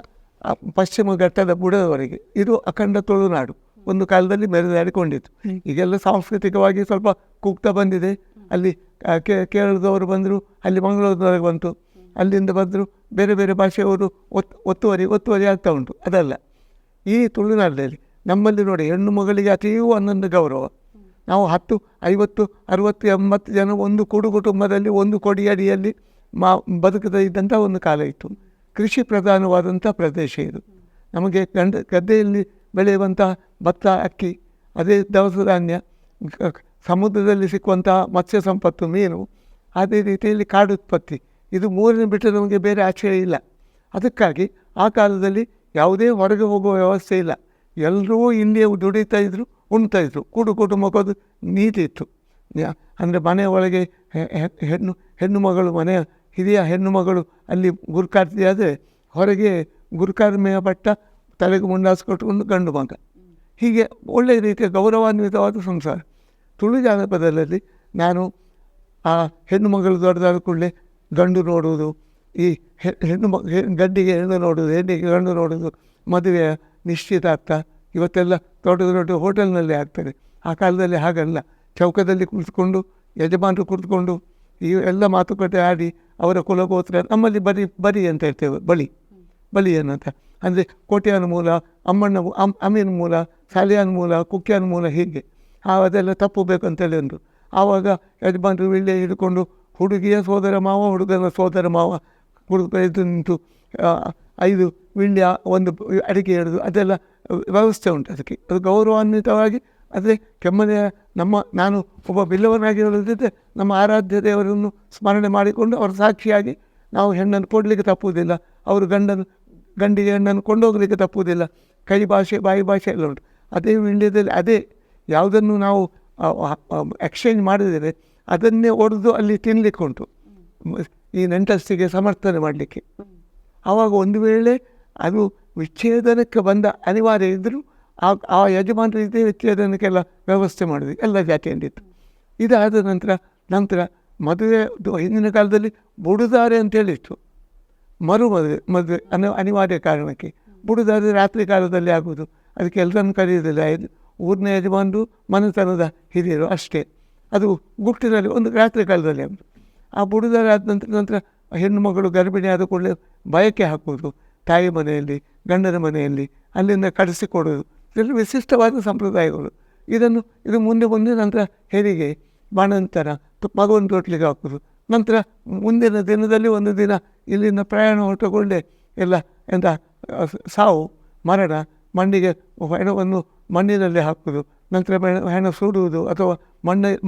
S2: ಪಶ್ಚಿಮ ಘಟ್ಟದ ಬುಡದವರೆಗೆ ಇದು ಅಖಂಡ ತುಳುನಾಡು. ಒಂದು ಕಾಲದಲ್ಲಿ ಮೆರೆದಾಡಿಕೊಂಡಿತ್ತು. ಈಗೆಲ್ಲ ಸಾಂಸ್ಕೃತಿಕವಾಗಿ ಸ್ವಲ್ಪ ಕುಗ್ತಾ ಬಂದಿದೆ. ಅಲ್ಲಿ ಕೇರಳದವರು ಬಂದರು, ಅಲ್ಲಿ ಮಂಗಳೂರಿನವರೆಗೆ ಬಂತು, ಅಲ್ಲಿಂದ ಬಂದರು ಬೇರೆ ಬೇರೆ ಭಾಷೆಯವರು ಒತ್ತುವರಿ ಆಗ್ತಾ ಉಂಟು. ಅದಲ್ಲ, ಈ ತುಳುನಾಡಿನಲ್ಲಿ ನಮ್ಮಲ್ಲಿ ನೋಡಿ, ಹೆಣ್ಣು ಮಗಳಿಗೆ ಅತೀವ ಅನ್ನೊಂದು ಗೌರವ. ನಾವು 10, 50, 60, 80 ಜನ ಒಂದು ಕೂಡು ಕುಟುಂಬದಲ್ಲಿ ಒಂದು ಕೊಡಿಯಡಿಯಲ್ಲಿ ಬದುಕದ ಇದ್ದಂಥ ಒಂದು ಕಾಲ ಇತ್ತು. ಕೃಷಿ ಪ್ರಧಾನವಾದಂಥ ಪ್ರದೇಶ ಇದು. ನಮಗೆ ಗದ್ದೆಯಲ್ಲಿ ಬೆಳೆಯುವಂಥ ಭತ್ತ, ಅಕ್ಕಿ, ಅದೇ ದವಸ ಧಾನ್ಯ, ಸಮುದ್ರದಲ್ಲಿ ಸಿಕ್ಕುವಂಥ ಮತ್ಸ್ಯ ಸಂಪತ್ತು, ಮೀನು, ಅದೇ ರೀತಿಯಲ್ಲಿ ಕಾಡು ಉತ್ಪತ್ತಿ, ಇದು ಮೂರನೇ ಬಿಟ್ಟರೆ ನಮಗೆ ಬೇರೆ ಆಶ್ರಯ ಇಲ್ಲ. ಅದಕ್ಕಾಗಿ ಆ ಕಾಲದಲ್ಲಿ ಯಾವುದೇ ಹೊರಗೆ ಹೋಗುವ ವ್ಯವಸ್ಥೆ ಇಲ್ಲ. ಎಲ್ಲರೂ ಇಲ್ಲಿಯೇ ದುಡಿತಾ ಇದ್ದರು, ಉಣ್ತಾಯಿದ್ರು. ಕೂಡು ಕುಟುಂಬಕ್ಕೋದು ನೀತಿ ಇತ್ತು. ಅಂದರೆ ಮನೆಯ ಒಳಗೆ ಹೆಣ್ಣು ಮಗಳು, ಮನೆಯ ಹಿರಿಯ ಹೆಣ್ಣು ಮಗಳು ಅಲ್ಲಿ ಗುರುಕಾರ್ತಿಯಾದರೆ ಹೊರಗೆ ಗುರುಕಾರ್ಮೆಯ ಪಟ್ಟ, ತಲೆಗೆ ಮುಂಡಾಸು ಕೊಟ್ಟುಕೊಂಡು ಗಂಡು ಮಗ. ಹೀಗೆ ಒಳ್ಳೆಯ ರೀತಿಯ ಗೌರವಾನ್ವಿತವಾದ ಸಂಸಾರ. ತುಳು ಜಾನಪದದಲ್ಲಿ ನಾನು ಆ ಹೆಣ್ಣು ಮಗಳು ದೊಡ್ಡದಾದ ಕೂಡಲೇ ಗಂಡು ನೋಡುವುದು, ಈ ಗಂಡಿಗೆ ಹೆಣ್ಣು ನೋಡುವುದು, ಹೆಣ್ಣಿಗೆ ಗಂಡು ನೋಡುವುದು, ಮದುವೆಯ ನಿಶ್ಚಿತಾರ್ಥ ಇವತ್ತೆಲ್ಲ ದೊಡ್ಡ ದೊಡ್ಡ ಹೋಟೆಲ್ನಲ್ಲಿ ಆಗ್ತದೆ. ಆ ಕಾಲದಲ್ಲಿ ಹಾಗಲ್ಲ. ಚೌಕದಲ್ಲಿ ಕುಳಿತುಕೊಂಡು ಯಜಮಾನರು ಕುಳಿತುಕೊಂಡು ಈ ಎಲ್ಲ ಮಾತುಕತೆ ಆಡಿ ಅವರ ಕುಲಗೋತ್ರ. ನಮ್ಮಲ್ಲಿ ಬರಿ ಅಂತ ಹೇಳ್ತೇವೆ, ಬಲಿ ಏನಂತ ಅಂದರೆ ಕೋಟ್ಯಾನ ಮೂಲ, ಅಮೀನ ಮೂಲ, ಸಾಲಿಯಾನ ಮೂಲ, ಕುಕ್ಯಾನ ಮೂಲ, ಹೀಗೆ ಅದೆಲ್ಲ ತಪ್ಪು ಬೇಕಂತೇಳಿ ಅಂದರು. ಆವಾಗ ಯಜಮಾನರು ವಿಳ್ಯ ಹಿಡ್ಕೊಂಡು ಹುಡುಗಿಯ ಸೋದರ ಮಾವ, ಹುಡುಗನ ಸೋದರ ಮಾವ ಕುಡಿದು ನಿಂತು 5 ವಿಳ್ಯ, 1 ಅಡಿಕೆ ಹಿಡಿದು, ಅದೆಲ್ಲ ವ್ಯವಸ್ಥೆ ಉಂಟು. ಅದಕ್ಕೆ ಅದು ಗೌರವಾನ್ವಿತವಾಗಿ. ಆದರೆ ಕೆಮ್ಮನೆಯ ನಾನು ಒಬ್ಬ ಬಿಲ್ಲವನಾಗಿ ಹೇಳೋದಿದ್ದರೆ ನಮ್ಮ ಆರಾಧ್ಯ ದೇವರನ್ನು ಸ್ಮರಣೆ ಮಾಡಿಕೊಂಡು ಅವರ ಸಾಕ್ಷಿಯಾಗಿ ನಾವು ಹೆಣ್ಣನ್ನು ಕೊಡಲಿಕ್ಕೆ ತಪ್ಪುವುದಿಲ್ಲ, ಅವರು ಗಂಡಿಗೆ ಹೆಣ್ಣನ್ನು ಕೊಂಡೋಗಲಿಕ್ಕೆ ತಪ್ಪುವುದಿಲ್ಲ. ಕೈ ಭಾಷೆ, ಬಾಯಿ ಭಾಷೆ ಎಲ್ಲ ಉಂಟು. ಅದೇ ವಿಳ್ಯದಲ್ಲಿ ಅದೇ ಯಾವುದನ್ನು ನಾವು ಎಕ್ಸ್ಚೇಂಜ್ ಮಾಡಿದರೆ ಅದನ್ನೇ ಒಡೆದು ಅಲ್ಲಿ ತಿನ್ನಲಿಕ್ಕೆ ಉಂಟು, ಈ ನೆಂಟಸ್ತಿಗೆ ಸಮರ್ಥನೆ ಮಾಡಲಿಕ್ಕೆ. ಆವಾಗ ಒಂದು ವೇಳೆ ಅದು ವಿಚ್ಛೇದನಕ್ಕೆ ಬಂದ ಅನಿವಾರ್ಯ ಇದ್ದರೂ ಆ ಯಜಮಾನರ ಇದೇ ವಿಚ್ಛೇದನಕ್ಕೆಲ್ಲ ವ್ಯವಸ್ಥೆ ಮಾಡಿದ್ವಿ, ಎಲ್ಲ ಜಾತಿಯಲ್ಲಿತ್ತು. ಇದಾದ ನಂತರ ಮದುವೆ ಹಿಂದಿನ ಕಾಲದಲ್ಲಿ ಬುಡುದಾರೆ ಅಂತೇಳಿತ್ತು. ಮದುವೆ ಅನಿವಾರ್ಯ ಕಾರಣಕ್ಕೆ ಬುಡುದಾರೆ ರಾತ್ರಿ ಕಾಲದಲ್ಲಿ ಆಗೋದು. ಅದಕ್ಕೆ ಎಲ್ಲರನ್ನು ಕರೆಯೋದಿಲ್ಲ, ಊರಿನ ಯಜಮಾನರು, ಮನೆತನದ ಹಿರಿಯರು ಅಷ್ಟೇ. ಅದು ಗುಟ್ಟಿನಲ್ಲಿ ಒಂದು ರಾತ್ರಿ ಕಾಲದಲ್ಲಿ ಆಗೋದು. ಆ ಬುಡುದಾರೆ ಆದ ನಂತರ ಹೆಣ್ಣು ಮಗಳು ಗರ್ಭಿಣಿ ಆದ ಕೂಡಲೇ ಬಯಕೆ ಹಾಕೋದು, ತಾಯಿ ಮನೆಯಲ್ಲಿ, ಗಂಡನ ಮನೆಯಲ್ಲಿ, ಅಲ್ಲಿಂದ ಕಳಿಸಿಕೊಡೋದು. ಇದೆಲ್ಲ ವಿಶಿಷ್ಟವಾದ ಸಂಪ್ರದಾಯಗಳು. ಇದು ಮುಂದೆ ನಂತರ ಹೆರಿಗೆ, ಬಾಣಂತನ, ಮಗುವನ್ನು ತೊಟ್ಲಿಗೆ ಹಾಕೋದು. ನಂತರ ಮುಂದಿನ ದಿನದಲ್ಲಿ ಒಂದು ದಿನ ಇಲ್ಲಿಂದ ಪ್ರಯಾಣ ಹೊರಟುಕೊಂಡೆ ಎಲ್ಲ ಸಾವು, ಮರಣ, ಮಣ್ಣಿಗೆ ಹೆಣವನ್ನು ಮಣ್ಣಿನಲ್ಲಿ ಹಾಕೋದು, ನಂತರ ಹೆಣ ಸುಡುವುದು ಅಥವಾ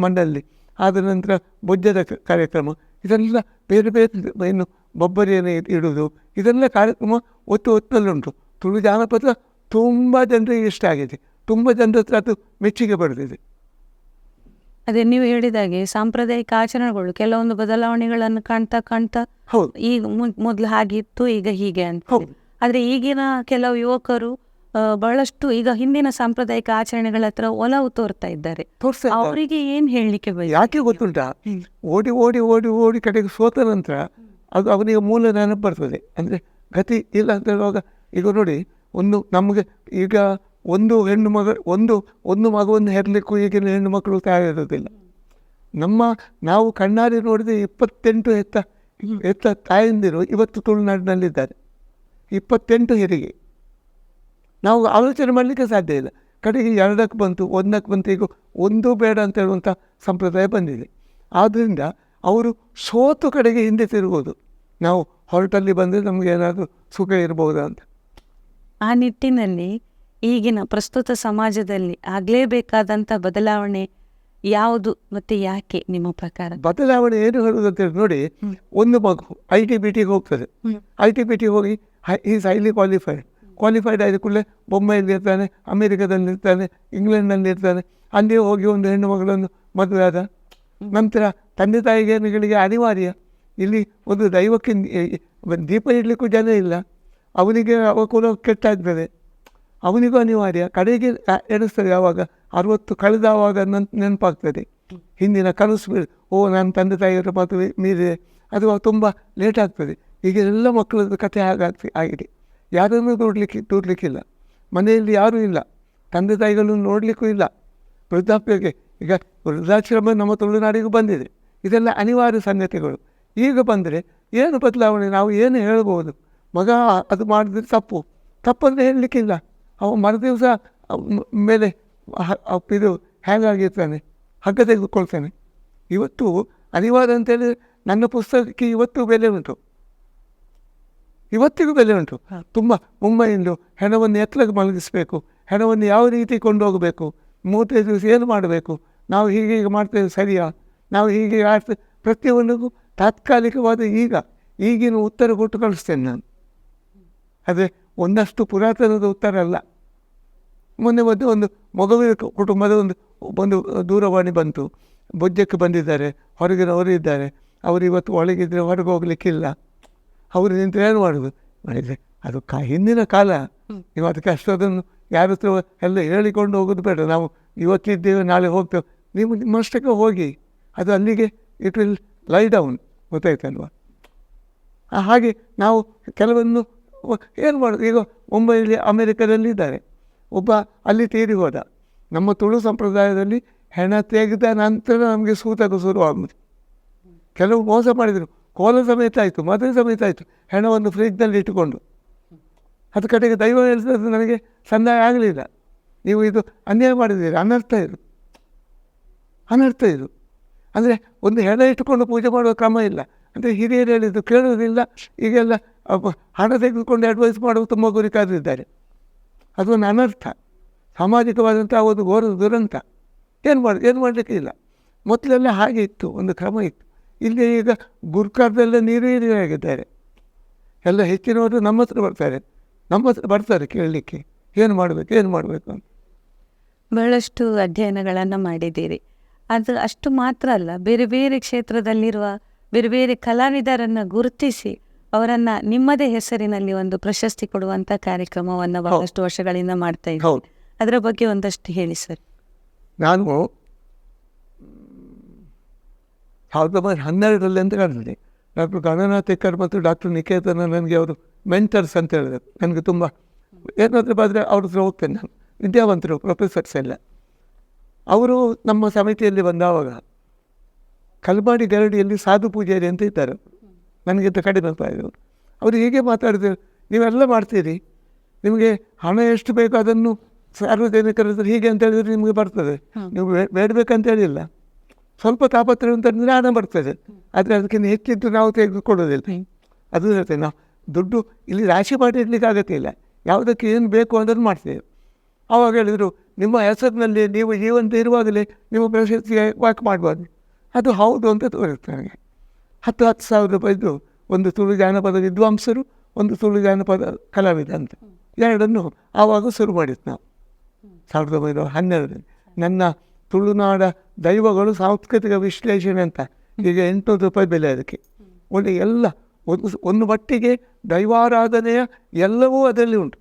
S2: ಮಣ್ಣಲ್ಲಿ, ಆದ ನಂತರ ಬೊಜ್ಜದ ಕಾರ್ಯಕ್ರಮ, ಇದೆಲ್ಲ ಬೇರೆ ಬೇರೆ, ಇನ್ನು ಬೊಬ್ಬರಿಯನ್ನು ಇಡುವುದು, ಇದೆಲ್ಲ ಕಾರ್ಯಕ್ರಮ ಒತ್ತುನಲ್ಲುಂಟು. ತುಳು ಜಾನಪದ ತುಂಬ ಜನರಿಗೆ ಇಷ್ಟ ಆಗಿದೆ, ತುಂಬ ಜನರ ಹತ್ರ ಅದು ಮೆಚ್ಚುಗೆ ಪಡೆದಿದೆ.
S1: ಅದೇ ನೀವು ಹೇಳಿದಾಗೆ ಸಾಂಪ್ರದಾಯಿಕ ಆಚರಣೆಗಳು ಕೆಲವೊಂದು ಬದಲಾವಣೆಗಳನ್ನು ಕಾಣ್ತಾ
S2: ಹೌದು,
S1: ಈಗ ಮೊದಲು ಹಾಗಿತ್ತು, ಈಗ ಹೀಗೆ ಅಂತ. ಆದರೆ ಈಗಿನ ಕೆಲವು ಯುವಕರು ಬಹಳಷ್ಟು ಈಗ ಹಿಂದಿನ ಸಾಂಪ್ರದಾಯಿಕ ಆಚರಣೆಗಳ ಹತ್ರ ಒಲವು ತೋರ್ತಾ ಇದ್ದಾರೆ. ಅವರಿಗೆ ಏನು ಹೇಳಲಿಕ್ಕೆ
S2: ಯಾಕೆ ಗೊತ್ತುಂಟಾ? ಓಡಿ ಓಡಿ ಓಡಿ ಓಡಿ ಕಡೆಗೆ ಸೋತ ನಂತರ ಅದು ಅವನಿಗೆ ಮೂಲ ನೆನಪು ಬರ್ತದೆ. ಅಂದರೆ ಗತಿ ಇಲ್ಲ ಅಂತ ಹೇಳುವಾಗ, ಈಗ ನೋಡಿ, ನಮಗೆ ಈಗ ಒಂದು ಹೆಣ್ಣು ಒಂದು ಮಗುವನ್ನು ಹೆರಲಿಕ್ಕೂ ಈಗಿನ ಹೆಣ್ಣು ಮಕ್ಕಳು ತಯಾರಿರೋದಿಲ್ಲ. ನಾವು ಕಣ್ಣಾರೆ ನೋಡಿದ 28 ಎತ್ತ ತಾಯಂದಿರು ಇವತ್ತು ತುಳುನಾಡಿನಲ್ಲಿದ್ದಾರೆ. 28 ಹೆರಿಗೆ ನಾವು ಆಲೋಚನೆ ಮಾಡಲಿಕ್ಕೆ ಸಾಧ್ಯ ಇಲ್ಲ. ಕಡೆಗೆ 2ಕ್ಕೆ ಬಂತು, 1ಕ್ಕೆ ಬಂತು, ಈಗ 1 ಬೇಡ ಅಂತ ಹೇಳುವಂಥ ಸಂಪ್ರದಾಯ ಬಂದಿದೆ. ಆದ್ದರಿಂದ ಅವರು ಸೋತು ಕಡೆಗೆ ಹಿಂದೆ ತಿರುಗೋದು, ನಾವು ಹೊರಟಲ್ಲಿ ಬಂದರೆ ನಮಗೆ ಏನಾದರೂ ಸುಖ ಇರ್ಬೋದಾ ಅಂತ.
S1: ಆ ನಿಟ್ಟಿನಲ್ಲಿ ಈಗಿನ ಪ್ರಸ್ತುತ ಸಮಾಜದಲ್ಲಿ ಆಗಲೇಬೇಕಾದಂಥ ಬದಲಾವಣೆ ಯಾವುದು ಮತ್ತು ಯಾಕೆ ನಿಮ್ಮ ಪ್ರಕಾರ?
S2: ಬದಲಾವಣೆ ಏನು ಹೇಳುವುದು ಅಂತೇಳಿ ನೋಡಿ, ಒಂದು ಮಗು ITBTಗೆ ಹೋಗ್ತದೆ. ITBT ಹೋಗಿ ಈಸ್ ಹೈಲಿ ಕ್ವಾಲಿಫೈಡ್ ಆದ ಕೂಡಲೇ ಬೊಂಬೈಯಲ್ಲಿ ಇರ್ತಾನೆ, ಅಮೇರಿಕಾದಲ್ಲಿ ಇರ್ತಾನೆ, ಇಂಗ್ಲೆಂಡ್ನಲ್ಲಿ ಇರ್ತಾನೆ. ಅಲ್ಲಿ ಹೋಗಿ ಒಂದು ಹೆಣ್ಣು ಮಗಳನ್ನು ಮದುವೆ ಆದ ನಂತರ ತಂದೆ ತಾಯಿಗಳಿಗೆ ಅನಿವಾರ್ಯ. ಇಲ್ಲಿ ಒಂದು ದೈವಕ್ಕೆ ದೀಪ ಇಡಲಿಕ್ಕೂ ಜನ ಇಲ್ಲ, ಅವನಿಗೆ ಅವಕೂಲ ಕೆಟ್ಟಾಗ್ತದೆ, ಅವನಿಗೂ ಅನಿವಾರ್ಯ. ಕಡೆಗೆ ಎಣಿಸ್ತದೆ ಯಾವಾಗ 60 ಕಳೆದವಾಗ ನೆನಪಾಗ್ತದೆ ಹಿಂದಿನ ಕನಸು. ನನ್ನ ತಂದೆ ತಾಯಿಯವರ ಮಾತು ಮೀರಿದೆ, ಅದು ತುಂಬ ಲೇಟ್ ಆಗ್ತದೆ. ಈಗ ಎಲ್ಲ ಮಕ್ಕಳದ್ದು ಕಥೆ ಆಗಿದೆ. ಯಾರನ್ನೂ ದೂಡಲಿಕ್ಕಿಲ್ಲ, ಮನೆಯಲ್ಲಿ ಯಾರೂ ಇಲ್ಲ, ತಂದೆ ತಾಯಿಗಳನ್ನು ನೋಡಲಿಕ್ಕೂ ಇಲ್ಲ. ವೃದ್ಧಾಪ್ಯಕ್ಕೆ ಈಗ ವೃದ್ಧಾಶ್ರಮ ನಮ್ಮ ತುಳುನಾಡಿಗೂ ಬಂದಿದೆ. ಇದೆಲ್ಲ ಅನಿವಾರ್ಯ ಸಂಗತಿಗಳು. ಈಗ ಬಂದರೆ ಏನು ಬದಲಾವಣೆ, ನಾವು ಏನು ಹೇಳ್ಬೋದು? ಮಗ ಅದು ಮಾಡಿದ್ರೆ ತಪ್ಪಂತ ಹೇಳಲಿಕ್ಕಿಲ್ಲ. ಅವ ಮರುದಿವಸ ಮೇಲೆ ಇದು ಹೇಗಾಗಿರ್ತಾನೆ, ಹಗ್ಗ ತೆಗೆದುಕೊಳ್ತಾನೆ. ಇವತ್ತು ಅನಿವಾರ್ಯ ಅಂತೇಳಿ ನನ್ನ ಪುಸ್ತಕಕ್ಕೆ ಇವತ್ತಿಗೂ ಬೆಲೆ ಉಂಟು. ತುಂಬ ಮುಂಬೈಯಿಂದ ಹೆಣವನ್ನು ಎತ್ತಲಕ್ಕೆ ಮಲಗಿಸಬೇಕು, ಹೆಣವನ್ನು ಯಾವ ರೀತಿ ಕೊಂಡೋಗಬೇಕು, 35 ದಿವಸ ಏನು ಮಾಡಬೇಕು, ನಾವು ಹೀಗೆ ಮಾಡ್ತೇವೆ ಸರಿಯಾ, ನಾವು ಹೀಗೆ ಆಡ್ತೇವೆ, ಪ್ರತಿಯೊಂದಿಗೂ ತಾತ್ಕಾಲಿಕವಾದ ಈಗಿನ ಉತ್ತರ ಕೊಟ್ಟು ಕಳಿಸ್ತೇನೆ ನಾನು. ಆದರೆ ಒಂದಷ್ಟು ಪುರಾತನದ ಉತ್ತರ ಅಲ್ಲ. ಮೊನ್ನೆ ಒಂದು ಮಗುವಿನ ಕುಟುಂಬದ ಒಂದು ದೂರವಾಣಿ ಬಂತು, ಬೊಜ್ಜಕ್ಕೆ ಬಂದಿದ್ದಾರೆ, ಹೊರಗಿನವರು ಇದ್ದಾರೆ, ಅವರು ಇವತ್ತು ಒಳಗಿದ್ರೆ ಹೊರಗೆ ಹೋಗ್ಲಿಕ್ಕಿಲ್ಲ, ಅವರು ನಿಂತರೆ ಏನು ಮಾಡೋದು ಮಾಡಿದರೆ ಅದು ಹಿಂದಿನ ಕಾಲ. ನೀವು ಅದಕ್ಕೆ ಅಷ್ಟೊಂದನ್ನು ಯಾರ ಹತ್ರ ಎಲ್ಲ ಹೇಳಿಕೊಂಡು ಹೋಗೋದು ಬೇಡ. ನಾವು ಇವತ್ತಿದ್ದೇವೆ ನಾಳೆ ಹೋಗ್ತೇವೆ, ನೀವು ನಿಮ್ಮಷ್ಟಕ್ಕೆ ಹೋಗಿ, ಅದು ಅಲ್ಲಿಗೆ ಇಟ್ ವಿಲ್ ಲೈ ಡೌನ್, ಗೊತ್ತಾಯ್ತಲ್ವ? ಹಾಗೆ ನಾವು ಕೆಲವನ್ನು ಏನು ಮಾಡೋದು. ಈಗ ಮುಂಬೈಯಲ್ಲಿ ಅಮೇರಿಕಾದಲ್ಲಿ ಇದ್ದಾರೆ, ಒಬ್ಬ ಅಲ್ಲಿ ತೀರಿ ಹೋದ. ನಮ್ಮ ತುಳು ಸಂಪ್ರದಾಯದಲ್ಲಿ ಹೆಣ ತೆಗೆದ ನಂತರ ನಮಗೆ ಸೂತಕ ಶುರುವಾಗುವುದು. ಕೆಲವು ಮೋಸ ಮಾಡಿದರು, ಕೋಲ ಸಮೇತ ಆಯಿತು, ಮದುವೆ ಸಮೇತ ಆಯಿತು, ಹೆಣವನ್ನು ಫ್ರಿಜ್ನಲ್ಲಿ ಇಟ್ಟುಕೊಂಡು. ಅದು ಕಡೆಗೆ ದೈವ ಹೇಳಿದ್ರೆ ನನಗೆ ಸಂದಾಯ ಆಗಲಿಲ್ಲ, ನೀವು ಇದು ಅನ್ಯಾಯ ಮಾಡಿದ್ದೀರಿ, ಅನರ್ಥ ಇದು. ಅಂದರೆ ಒಂದು ಹೆಣ ಇಟ್ಟುಕೊಂಡು ಪೂಜೆ ಮಾಡುವ ಕ್ರಮ ಇಲ್ಲ. ಅಂದರೆ ಹಿರಿಯರು ಹೇಳಿದ್ದು ಕೇಳೋದಿಲ್ಲ. ಈಗೆಲ್ಲ ಹಣ ತೆಗೆದುಕೊಂಡು ಅಡ್ವೈಸ್ ಮಾಡುವ ತುಂಬ ಗುರಿಕಾರರಿದ್ದಾರೆ. ಅದೊಂದು ಅನರ್ಥ, ಸಾಮಾಜಿಕವಾದಂಥ ಒಂದು ಘೋರ ದುರಂತ. ಏನು ಮಾಡಲಿಕ್ಕೆ ಇಲ್ಲ. ಮೊದಲೆಲ್ಲ ಹಾಗೆ ಇತ್ತು, ಒಂದು ಕ್ರಮ ಇತ್ತು. ಇಲ್ಲಿ ಈಗ ಗುರ್ಕಾರದೆಲ್ಲ ನೀರಾಗಿದ್ದಾರೆ. ಎಲ್ಲ ಹೆಚ್ಚಿನವರು ನಮ್ಮ ಹತ್ರ ಬರ್ತಾರೆ ಕೇಳಲಿಕ್ಕೆ, ಏನು ಮಾಡಬೇಕು ಅಂತ.
S1: ಬಹಳಷ್ಟು ಅಧ್ಯಯನಗಳನ್ನು ಮಾಡಿದ್ದೀರಿ. ಅದು ಅಷ್ಟು ಮಾತ್ರ ಅಲ್ಲ, ಬೇರೆ ಬೇರೆ ಕ್ಷೇತ್ರದಲ್ಲಿರುವ ಬೇರೆ ಬೇರೆ ಕಲಾವಿದರನ್ನು ಗುರುತಿಸಿ ಅವರನ್ನು ನಿಮ್ಮದೇ ಹೆಸರಿನಲ್ಲಿ ಒಂದು ಪ್ರಶಸ್ತಿ ಕೊಡುವಂಥ ಕಾರ್ಯಕ್ರಮವನ್ನು ಬಹಳಷ್ಟು ವರ್ಷಗಳಿಂದ ಮಾಡ್ತಾ ಇದ್ದೀವಿ. ಅದರ ಬಗ್ಗೆ ಒಂದಷ್ಟು ಹೇಳಿ ಸರ್.
S2: ನಾನು 1912 ಅಂತ ಕಾಣ್ತದೆ, ಡಾಕ್ಟರ್ ಗಣನಾಥ್ ಎಕ್ಕರ್ ಮತ್ತು ಡಾಕ್ಟರ್ ನಿಕೇತನ ನನಗೆ ಅವರು ಮೆಂಟರ್ಸ್ ಅಂತ ಹೇಳಿದ್ರು. ನನಗೆ ತುಂಬ ಏನಾದರೂ ಬಂದರೆ ಅವ್ರ ಹತ್ರ ಹೋಗ್ತೇನೆ ನಾನು. ವಿದ್ಯಾವಂತರು, ಪ್ರೊಫೆಸರ್ಸ್ ಎಲ್ಲ. ಅವರು ನಮ್ಮ ಸಮಿತಿಯಲ್ಲಿ ಬಂದಾವಾಗ ಕಲ್ಮಾಡಿ ಗರಡಿಯಲ್ಲಿ ಸಾಧು ಪೂಜಾರಿ ಅಂತ ಇದ್ದಾರೆ, ನನಗಿಂತ ಕಡಿಮೆ ಪ್ರಾಯದವರು. ಅವರು ಹೀಗೆ ಮಾತಾಡಿದ್ರು, ನೀವೆಲ್ಲ ಮಾಡ್ತೀರಿ, ನಿಮಗೆ ಹಣ ಎಷ್ಟು ಬೇಕೋ ಅದನ್ನು ಸಾರ್ವಜನಿಕರ ಹೀಗೆ ಅಂತ ಹೇಳಿದ್ರೆ ನಿಮಗೆ ಬರ್ತದೆ, ನೀವು ಬೇಡಬೇಕಂತ ಹೇಳಿಲ್ಲ. ಸ್ವಲ್ಪ ತಾಪತ್ರೆ ಅಂತಂದರೆ ಹಣ ಬರ್ತದೆ, ಆದರೆ ಅದಕ್ಕಿಂತ ಹೆಚ್ಚಿದ್ದು ನಾವು ತೆಗೆದುಕೊಳ್ಳೋದಿಲ್ಲ. ಅದು ಹೇಳ್ತೇವೆ, ನಾವು ದುಡ್ಡು ಇಲ್ಲಿ ರಾಶಿ ಮಾಡಿ ಇಡಲಿಕ್ಕೆ ಆಗೋಕ್ಕಿಲ್ಲ, ಯಾವುದಕ್ಕೆ ಏನು ಬೇಕು ಅದನ್ನು ಮಾಡ್ತೇವೆ. ಆವಾಗ ಹೇಳಿದರು, ನಿಮ್ಮ ಹೆಸರಿನಲ್ಲಿ ನೀವು ಜೀವಂತ ಇರುವಾಗಲೇ ನಿಮ್ಮ ಪ್ರಶಸ್ತಿಗೆ ವಾಕ್ ಮಾಡಬಾರ್ದು. ಅದು ಹೌದು ಅಂತ ತೋರಿಸ್ತು ನನಗೆ. 10,000 ರೂಪಾಯಿದ್ದು ಒಂದು ತುಳು ಜಾನಪದ ವಿದ್ವಾಂಸರು, ಒಂದು ತುಳು ಜಾನಪದ ಕಲಾವಿದ ಅಂತ ಎರಡನ್ನು ಆವಾಗ ಶುರು ಮಾಡಿತ್ತು ನಾವು 1912. ನನ್ನ ತುಳುನಾಡ ದೈವಗಳು ಸಾಂಸ್ಕೃತಿಕ ವಿಶ್ಲೇಷಣೆ ಅಂತ ಈಗ 800 ರೂಪಾಯಿ ಬೆಲೆ ಅದಕ್ಕೆ. ಒಳ್ಳೆ ಎಲ್ಲ ಒಂದು ಮಟ್ಟಿಗೆ ದೈವಾರಾಧನೆಯ ಎಲ್ಲವೂ ಅದರಲ್ಲಿ ಉಂಟು.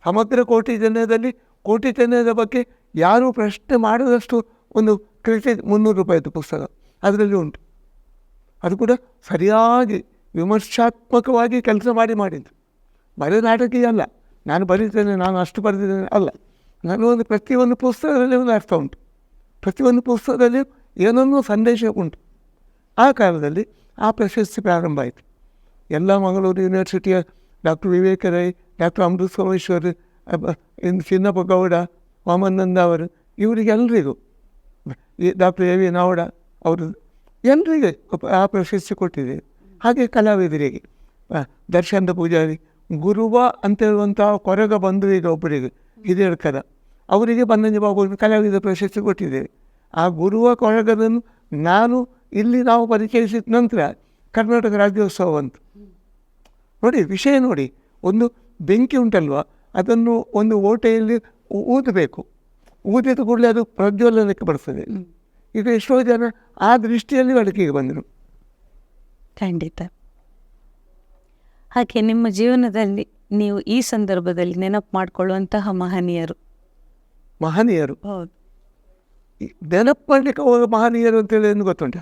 S2: ಸಮಗ್ರ ಕೋಟಿ ಜನದ ಬಗ್ಗೆ ಯಾರೂ ಪ್ರಶ್ನೆ ಮಾಡದಷ್ಟು ಒಂದು ಕೃತಿ 300 ರೂಪಾಯಿದು ಪುಸ್ತಕ ಅದರಲ್ಲಿ ಉಂಟು. ಅದು ಕೂಡ ಸರಿಯಾಗಿ ವಿಮರ್ಶಾತ್ಮಕವಾಗಿ ಕೆಲಸ ಮಾಡಿದ್ದು. ಬರೀ ನಾಟಕೀಯ ಅಲ್ಲ, ನಾನು ಬರೀತೇನೆ, ನಾನು ಅಷ್ಟು ಬರೆದಿದ್ದೇನೆ ಅಲ್ಲ. ನನಗೊಂದು ಪ್ರತಿಯೊಂದು ಪುಸ್ತಕದಲ್ಲಿ ಒಂದು ಅರ್ಥ ಉಂಟು, ಪ್ರತಿಯೊಂದು ಪುಸ್ತಕದಲ್ಲಿ ಏನನ್ನೂ ಸಂದೇಶ ಉಂಟು. ಆ ಕಾಲದಲ್ಲಿ ಆ ಪ್ರಶಸ್ತಿ ಪ್ರಾರಂಭ ಆಯಿತು. ಎಲ್ಲ ಮಂಗಳೂರು ಯೂನಿವರ್ಸಿಟಿಯ ಡಾಕ್ಟರ್ ವಿವೇಕ ರೈ, ಡಾಕ್ಟರ್ ಅಮೃತ ಸೋಮೇಶ್ವರ್, ಚಿನ್ನಪ್ಪ ಗೌಡ, ವಾಮನಂದ ಅವರು, ಇವರಿಗೆಲ್ಲರಿಗೂ, ಈ ಡಾಕ್ಟರ್ ಎ ವಿ ನಾವಡ ಅವರು ಎಲ್ಲರಿಗೆ ಆ ಪ್ರಶಸ್ತಿ ಕೊಟ್ಟಿದ್ದೇವೆ. ಹಾಗೆ ಕಲಾವಿದರಿಗೆ ದರ್ಶನದ ಪೂಜಾರಿ, ಗುರುವ ಅಂತ ಹೇಳುವಂಥ ಕೊರಗ ಬಂಧುವಿಗೆ ಒಬ್ಬರಿಗೆ ಹಿರಿಯರ್ಕರ, ಅವರಿಗೆ ಬನ್ನಂಜಿ ಬಾಬು ಕಲಾವಿದ ಪ್ರಶಸ್ತಿ ಕೊಟ್ಟಿದ್ದೇವೆ. ಆ ಗುರುವ ಕೊರಗದನ್ನು ಇಲ್ಲಿ ನಾವು ಪರಿಚಯಿಸಿದ ನಂತರ ಕರ್ನಾಟಕ ರಾಜ್ಯೋತ್ಸವ ಬಂತು. ನೋಡಿ ವಿಷಯ ನೋಡಿ, ಒಂದು ಬೆಂಕಿ ಉಂಟಲ್ವ, ಅದನ್ನು ಒಂದು ಓಟೆಯಲ್ಲಿ ಊದಬೇಕು, ಊದಿದ ಕೂಡಲೇ ಅದು ಪ್ರಜ್ವಲನಕ್ಕೆ ಬರ್ತದೆ. ಈಗ ಎಷ್ಟೋ ಜನ ಆ ದೃಷ್ಟಿಯಲ್ಲಿ ಬೆಳಕಿಗೆ ಬಂದರು.
S1: ಖಂಡಿತ. ಹಾಗೆ ನಿಮ್ಮ ಜೀವನದಲ್ಲಿ ನೀವು ಈ ಸಂದರ್ಭದಲ್ಲಿ ನೆನಪು ಮಾಡಿಕೊಳ್ಳುವಂತಹ ಮಹನೀಯರು?
S2: ಹೌದು, ನೆನಪು ಮಾಡಲಿಕ್ಕೆ ಹೋದ ಮಹನೀಯರು ಅಂತೇಳಿ ಏನು ಗೊತ್ತುಂಟ,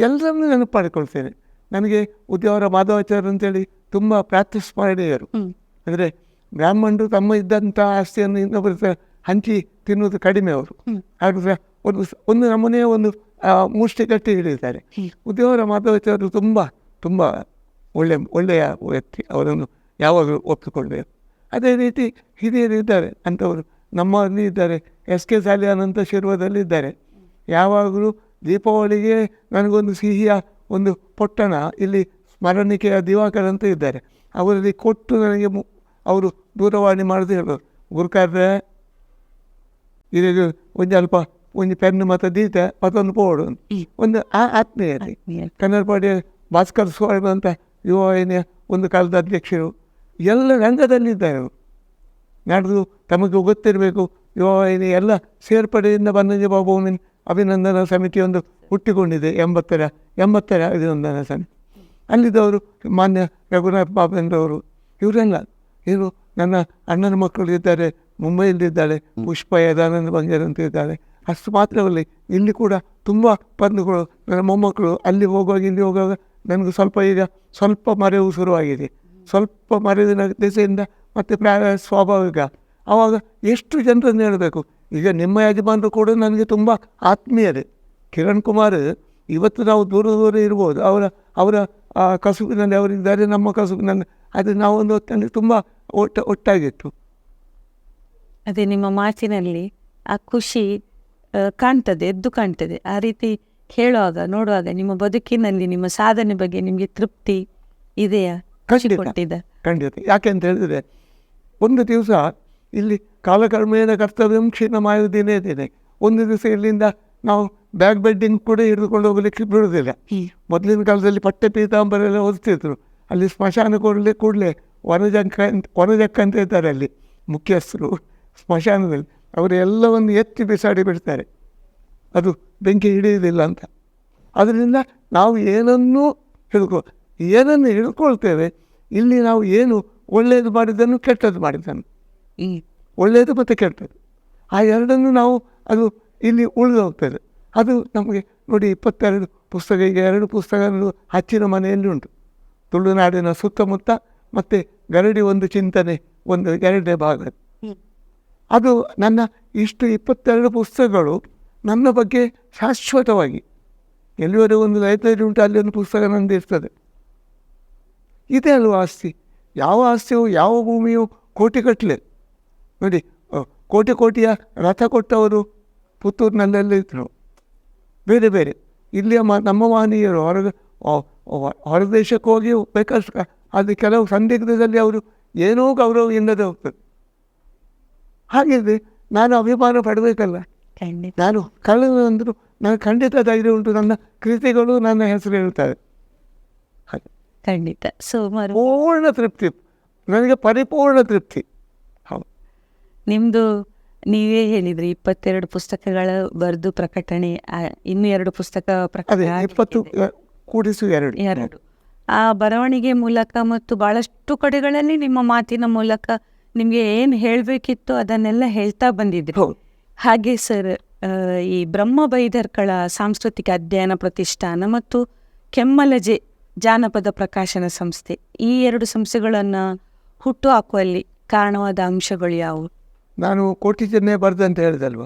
S2: ಎಲ್ಲರನ್ನೂ ನೆನಪು ಮಾಡಿಕೊಳ್ತೇನೆ. ನನಗೆ ಉದ್ಯಾವರ ಮಾಧವಾಚಾರ್ಯ ಅಂತೇಳಿ ತುಂಬ ಪ್ರಾತಸ್ಮರಣೀಯರು. ಅಂದರೆ ಬ್ರಾಹ್ಮಣರು ತಮ್ಮ ಇದ್ದಂಥ ಆಸ್ತಿಯನ್ನು ಇನ್ನೊಬ್ಬರ ಹಂಚಿ ತಿನ್ನುವುದು ಕಡಿಮೆ. ಅವರು ಹಾಗೆ ಒಂದು ನಮೂನೆಯ ಒಂದು ಮುಷ್ಟಿ ಕಟ್ಟಿ ಹಿಡಿತಾರೆ. ಉದ್ಯಾವರ ಮಾಧವಾಚಾರ್ಯರು ತುಂಬ ತುಂಬ ಒಳ್ಳೆಯ ವ್ಯಕ್ತಿ, ಅವರನ್ನು ಯಾವಾಗಲೂ ಒಪ್ಪಿಕೊಳ್ಬೇಕು. ಅದೇ ರೀತಿ ಹಿರಿಯರು ಇದ್ದಾರೆ ಅಂಥವರು ನಮ್ಮಲ್ಲಿ ಇದ್ದಾರೆ. ಎಸ್ ಕೆ ಸಾಲಿಯಾನ್ ಅಂತ ಶಿರ್ವದಲ್ಲಿ ಇದ್ದಾರೆ. ಯಾವಾಗಲೂ ದೀಪಾವಳಿಗೆ ನನಗೊಂದು ಸಿಹಿಯ ಒಂದು ಪೊಟ್ಟಣ ಇಲ್ಲಿ ಸ್ಮರಣಿಕೆಯ ದಿವಾಕರ್ ಅಂತ ಇದ್ದಾರೆ, ಅವರಲ್ಲಿ ಕೊಟ್ಟು ನನಗೆ ಅವರು ದೂರವಾಣಿ ಮಾಡೋದು ಹೇಳೋರು, ಗುರುಕಾರ್ರೆ ಇದು ಒಂದು ಪೆನ್ನು ಮತ್ತು ದೀತ ಮತ್ತೊಂದು ಪೋಡು ಒಂದು ಆತ್ಮೀಯತೆ. ಕನ್ನಡ ಪಾಡಿಯ ಭಾಸ್ಕರ್ ಸ್ವಾಮಿ ಅಂತ ಯುವವಾಹಿನಿಯ ಒಂದು ಕಾಲದ ಅಧ್ಯಕ್ಷರು ಎಲ್ಲ ರಂಗದಲ್ಲಿದ್ದಾರೆ. ಅವರು ನಡೆದು ತಮಗೆ ಗೊತ್ತಿರಬೇಕು, ಯುವವಾಹಿನಿ ಎಲ್ಲ ಸೇರ್ಪಡೆಯಿಂದ ಬನ್ನಂಜಿ ಬಾಬುವಿನ ಅಭಿನಂದನಾ ಸಮಿತಿಯೊಂದು ಹುಟ್ಟಿಕೊಂಡಿದೆ. 80ರ ಅಭಿನಂದನಾ ಸಮಿತಿ. ಅಲ್ಲಿದ್ದವರು ಮಾನ್ಯ ರಘುನಾಥ್ ಬಾಬೆಂದ್ರವರು, ಇವರೆಲ್ಲ ಏನು ನನ್ನ ಅಣ್ಣನ ಮಕ್ಕಳು ಇದ್ದಾರೆ, ಮುಂಬೈಯಲ್ಲಿದ್ದಾಳೆ ಪುಷ್ಪ ಯದಾನಂದ ಬಂಜರ್ ಅಂತ ಇದ್ದಾರೆ. ಅಷ್ಟು ಮಾತ್ರವಲ್ಲಿ ಇಲ್ಲಿ ಕೂಡ ತುಂಬ ಬಂಧುಗಳು, ನನ್ನ ಮೊಮ್ಮಕ್ಕಳು ಅಲ್ಲಿ ಹೋಗುವಾಗ ಇಲ್ಲಿ ಹೋಗುವಾಗ ನನಗೆ ಸ್ವಲ್ಪ ಮರೆವು ಶುರುವಾಗಿದೆ. ಸ್ವಲ್ಪ ಮರೆವಿನ ದಿಸೆಯಿಂದ ಮತ್ತು ಸ್ವಾಭಾವಿಕ. ಆವಾಗ ಎಷ್ಟು ಜನರನ್ನು ಹೇಳಬೇಕು. ಈಗ ನಿಮ್ಮ ಯಜಮಾನರು ಕೂಡ ನನಗೆ ತುಂಬ ಆತ್ಮೀಯರೇ. ಕಿರಣ್ ಕುಮಾರ್ ಇವತ್ತು ನಾವು ದೂರ ಇರ್ಬೋದು, ಅವರ ಕಸುಬಿನಲ್ಲಿ ಅವರಿದ್ದಾರೆ, ನಮ್ಮ ಕಸುಬಿನಲ್ಲಿ ಅದು ನಾವೊಂದು ಹೊತ್ತಿನಲ್ಲಿ ತುಂಬ ಒಟ್ಟಾಗಿತ್ತು.
S1: ಅದೇ ನಿಮ್ಮ ಮಾತಿನಲ್ಲಿ ಆ ಖುಷಿ ಕಾಣ್ತದೆ, ಎದ್ದು ಕಾಣ್ತದೆ. ಆ ರೀತಿ ಹೇಳುವಾಗ ನೋಡುವಾಗ ನಿಮ್ಮ ಬದುಕಿನಲ್ಲಿ ನಿಮ್ಮ ಸಾಧನೆ ಬಗ್ಗೆ ನಿಮಗೆ ತೃಪ್ತಿ ಇದೆಯಾ?
S2: ಖಂಡಿತ. ಯಾಕೆ ಅಂತ ಹೇಳಿದರೆ, ಒಂದು ದಿವಸ ಇಲ್ಲಿ ಕಾಲಕರ್ಮೇಣ ಕರ್ತವ್ಯಂ ಕ್ಷೀಣಮಾಯುವುದೇನೇ ದಿನೇ, ಒಂದು ದಿವಸ ಇಲ್ಲಿಂದ ನಾವು ಬ್ಯಾಗ್ ಬೆಡ್ಡಿಂಗ್ ಕೂಡ ಹಿಡಿದುಕೊಂಡು ಹೋಗಲಿಕ್ಕೆ ಬಿಡುವುದಿಲ್ಲ. ಮೊದಲಿನ ಕಾಲದಲ್ಲಿ ಪಟ್ಟೆ ಪೀತಾಂಬರ ಎಲ್ಲ ಓದಿಸ್ತಿದ್ರು. ಅಲ್ಲಿ ಸ್ಮಶಾನ ಕೂಡಲೇ ವನಜಕ್ಕ ಅಂತ ಇರ್ತಾರೆ ಅಲ್ಲಿ ಮುಖ್ಯಸ್ಥರು ಸ್ಮಶಾನದಲ್ಲಿ, ಅವರು ಎಲ್ಲವನ್ನು ಎತ್ತಿ ಬಿಸಾಡಿ ಬಿಡ್ತಾರೆ, ಅದು ಬೆಂಕಿ ಹಿಡಿಯುವುದಿಲ್ಲ ಅಂತ. ಅದರಿಂದ ನಾವು ಏನನ್ನು ಹಿಡ್ಕೊಳ್ತೇವೆ. ಇಲ್ಲಿ ನಾವು ಏನು ಒಳ್ಳೆಯದು ಮಾಡಿದ್ದನ್ನು ಕೆಟ್ಟದ್ದು ಮಾಡಿದ್ದನ್ನು, ಒಳ್ಳೆಯದು ಮತ್ತು ಕೆಟ್ಟದ್ದು, ಆ ಎರಡನ್ನು ನಾವು ಅದು ಇಲ್ಲಿ ಉಳಿದು ಹೋಗ್ತದೆ. ಅದು ನಮಗೆ ನೋಡಿ 22 ಪುಸ್ತಕ, ಈಗ 2 ಪುಸ್ತಕಗಳು ಹಚ್ಚಿನ ಮನೆಯಲ್ಲಿ ಉಂಟು. ತುಳುನಾಡಿನ ಸುತ್ತಮುತ್ತ ಮತ್ತು ಗರಡಿ ಒಂದು ಚಿಂತನೆ ಒಂದು 2ನೇ ಭಾಗ. ಅದು ನನ್ನ 22 ಪುಸ್ತಕಗಳು ನನ್ನ ಬಗ್ಗೆ ಶಾಶ್ವತವಾಗಿ ಎಲ್ಲಿವರೆಗೂ ಒಂದು ಲೈಬ್ರರಿ ಉಂಟು ಅಲ್ಲಿ ಒಂದು ಪುಸ್ತಕ ನಂದು ಇರ್ತದೆ. ಇದೇ ಅಲ್ವ ಆಸ್ತಿ. ಯಾವ ಆಸ್ತಿಯು ಯಾವ ಭೂಮಿಯು ಕೋಟಿಗಟ್ಟಲೆ ನೋಡಿ, ಕೋಟಿಯ ರಥ ಕೊಟ್ಟವರು ಪುತ್ತೂರಿನಲ್ಲೆಲ್ಲ ಇದ್ರು, ಬೇರೆ ಬೇರೆ. ಇಲ್ಲಿಯ ನಮ್ಮ ಮಾನೀಯರು ಹೊರದೇಶಕ್ಕೆ ಹೋಗಿ ಬೇಕಷ್ಟು ಅದು ಕೆಲವು ಸಂದಿಗ್ಧದಲ್ಲಿ ಅವರು ಏನೋ ಗೌರವ ಇಲ್ಲದೆ ಹೋಗ್ತದೆ. ಹಾಗಿದ್ರೆ ನಾನು ಅಭಿಮಾನ ಪಡಬೇಕಲ್ಲ. ನಾನು ಕಳೆದ ಅಂದರೂ ನನಗೆ ಖಂಡಿತ ಧೈರ್ಯ ಉಂಟು, ನನ್ನ ಕೃತಿಗಳು ನನ್ನ ಹೆಸರು ಹೇಳ್ತಾರೆ.
S1: ಖಂಡಿತ
S2: ಪೂರ್ಣ ತೃಪ್ತಿ, ನನಗೆ ಪರಿಪೂರ್ಣ ತೃಪ್ತಿ. ಹೌದು.
S1: ನಿಮ್ಮದು ನೀವೇ ಹೇಳಿದ್ರಿ 22 ಪುಸ್ತಕಗಳ ಬರೆದು ಪ್ರಕಟಣೆ, ಇನ್ನೂ 2 ಪುಸ್ತಕ
S2: ಪ್ರಕಟಣೆ, 20 ಕೂಡಿಸು 2.
S1: ಆ ಬರವಣಿಗೆ ಮೂಲಕ ಮತ್ತು ಭಾಳಷ್ಟು ಕಡೆಗಳಲ್ಲಿ ನಿಮ್ಮ ಮಾತಿನ ಮೂಲಕ ನಿಮಗೆ ಏನು ಹೇಳಬೇಕಿತ್ತು ಅದನ್ನೆಲ್ಲ ಹೇಳ್ತಾ ಬಂದಿದ್ರಿ. ಹಾಗೆ ಸರ್, ಈ ಬ್ರಹ್ಮ ಬೈದರ್ಕಳ ಸಾಂಸ್ಕೃತಿಕ ಅಧ್ಯಯನ ಪ್ರತಿಷ್ಠಾನ ಮತ್ತು ಕೆಮ್ಮಲಜೆ ಜಾನಪದ ಪ್ರಕಾಶನ ಸಂಸ್ಥೆ, ಈ 2 ಸಂಸ್ಥೆಗಳನ್ನು ಹುಟ್ಟು ಹಾಕುವಲ್ಲಿ ಕಾರಣವಾದ ಅಂಶಗಳು ಯಾವುವು?
S2: ನಾನು ಕೋಟಿ ಚೆನ್ನೈ ಬರೆದೆ ಅಂತ ಹೇಳಿದಲ್ವ,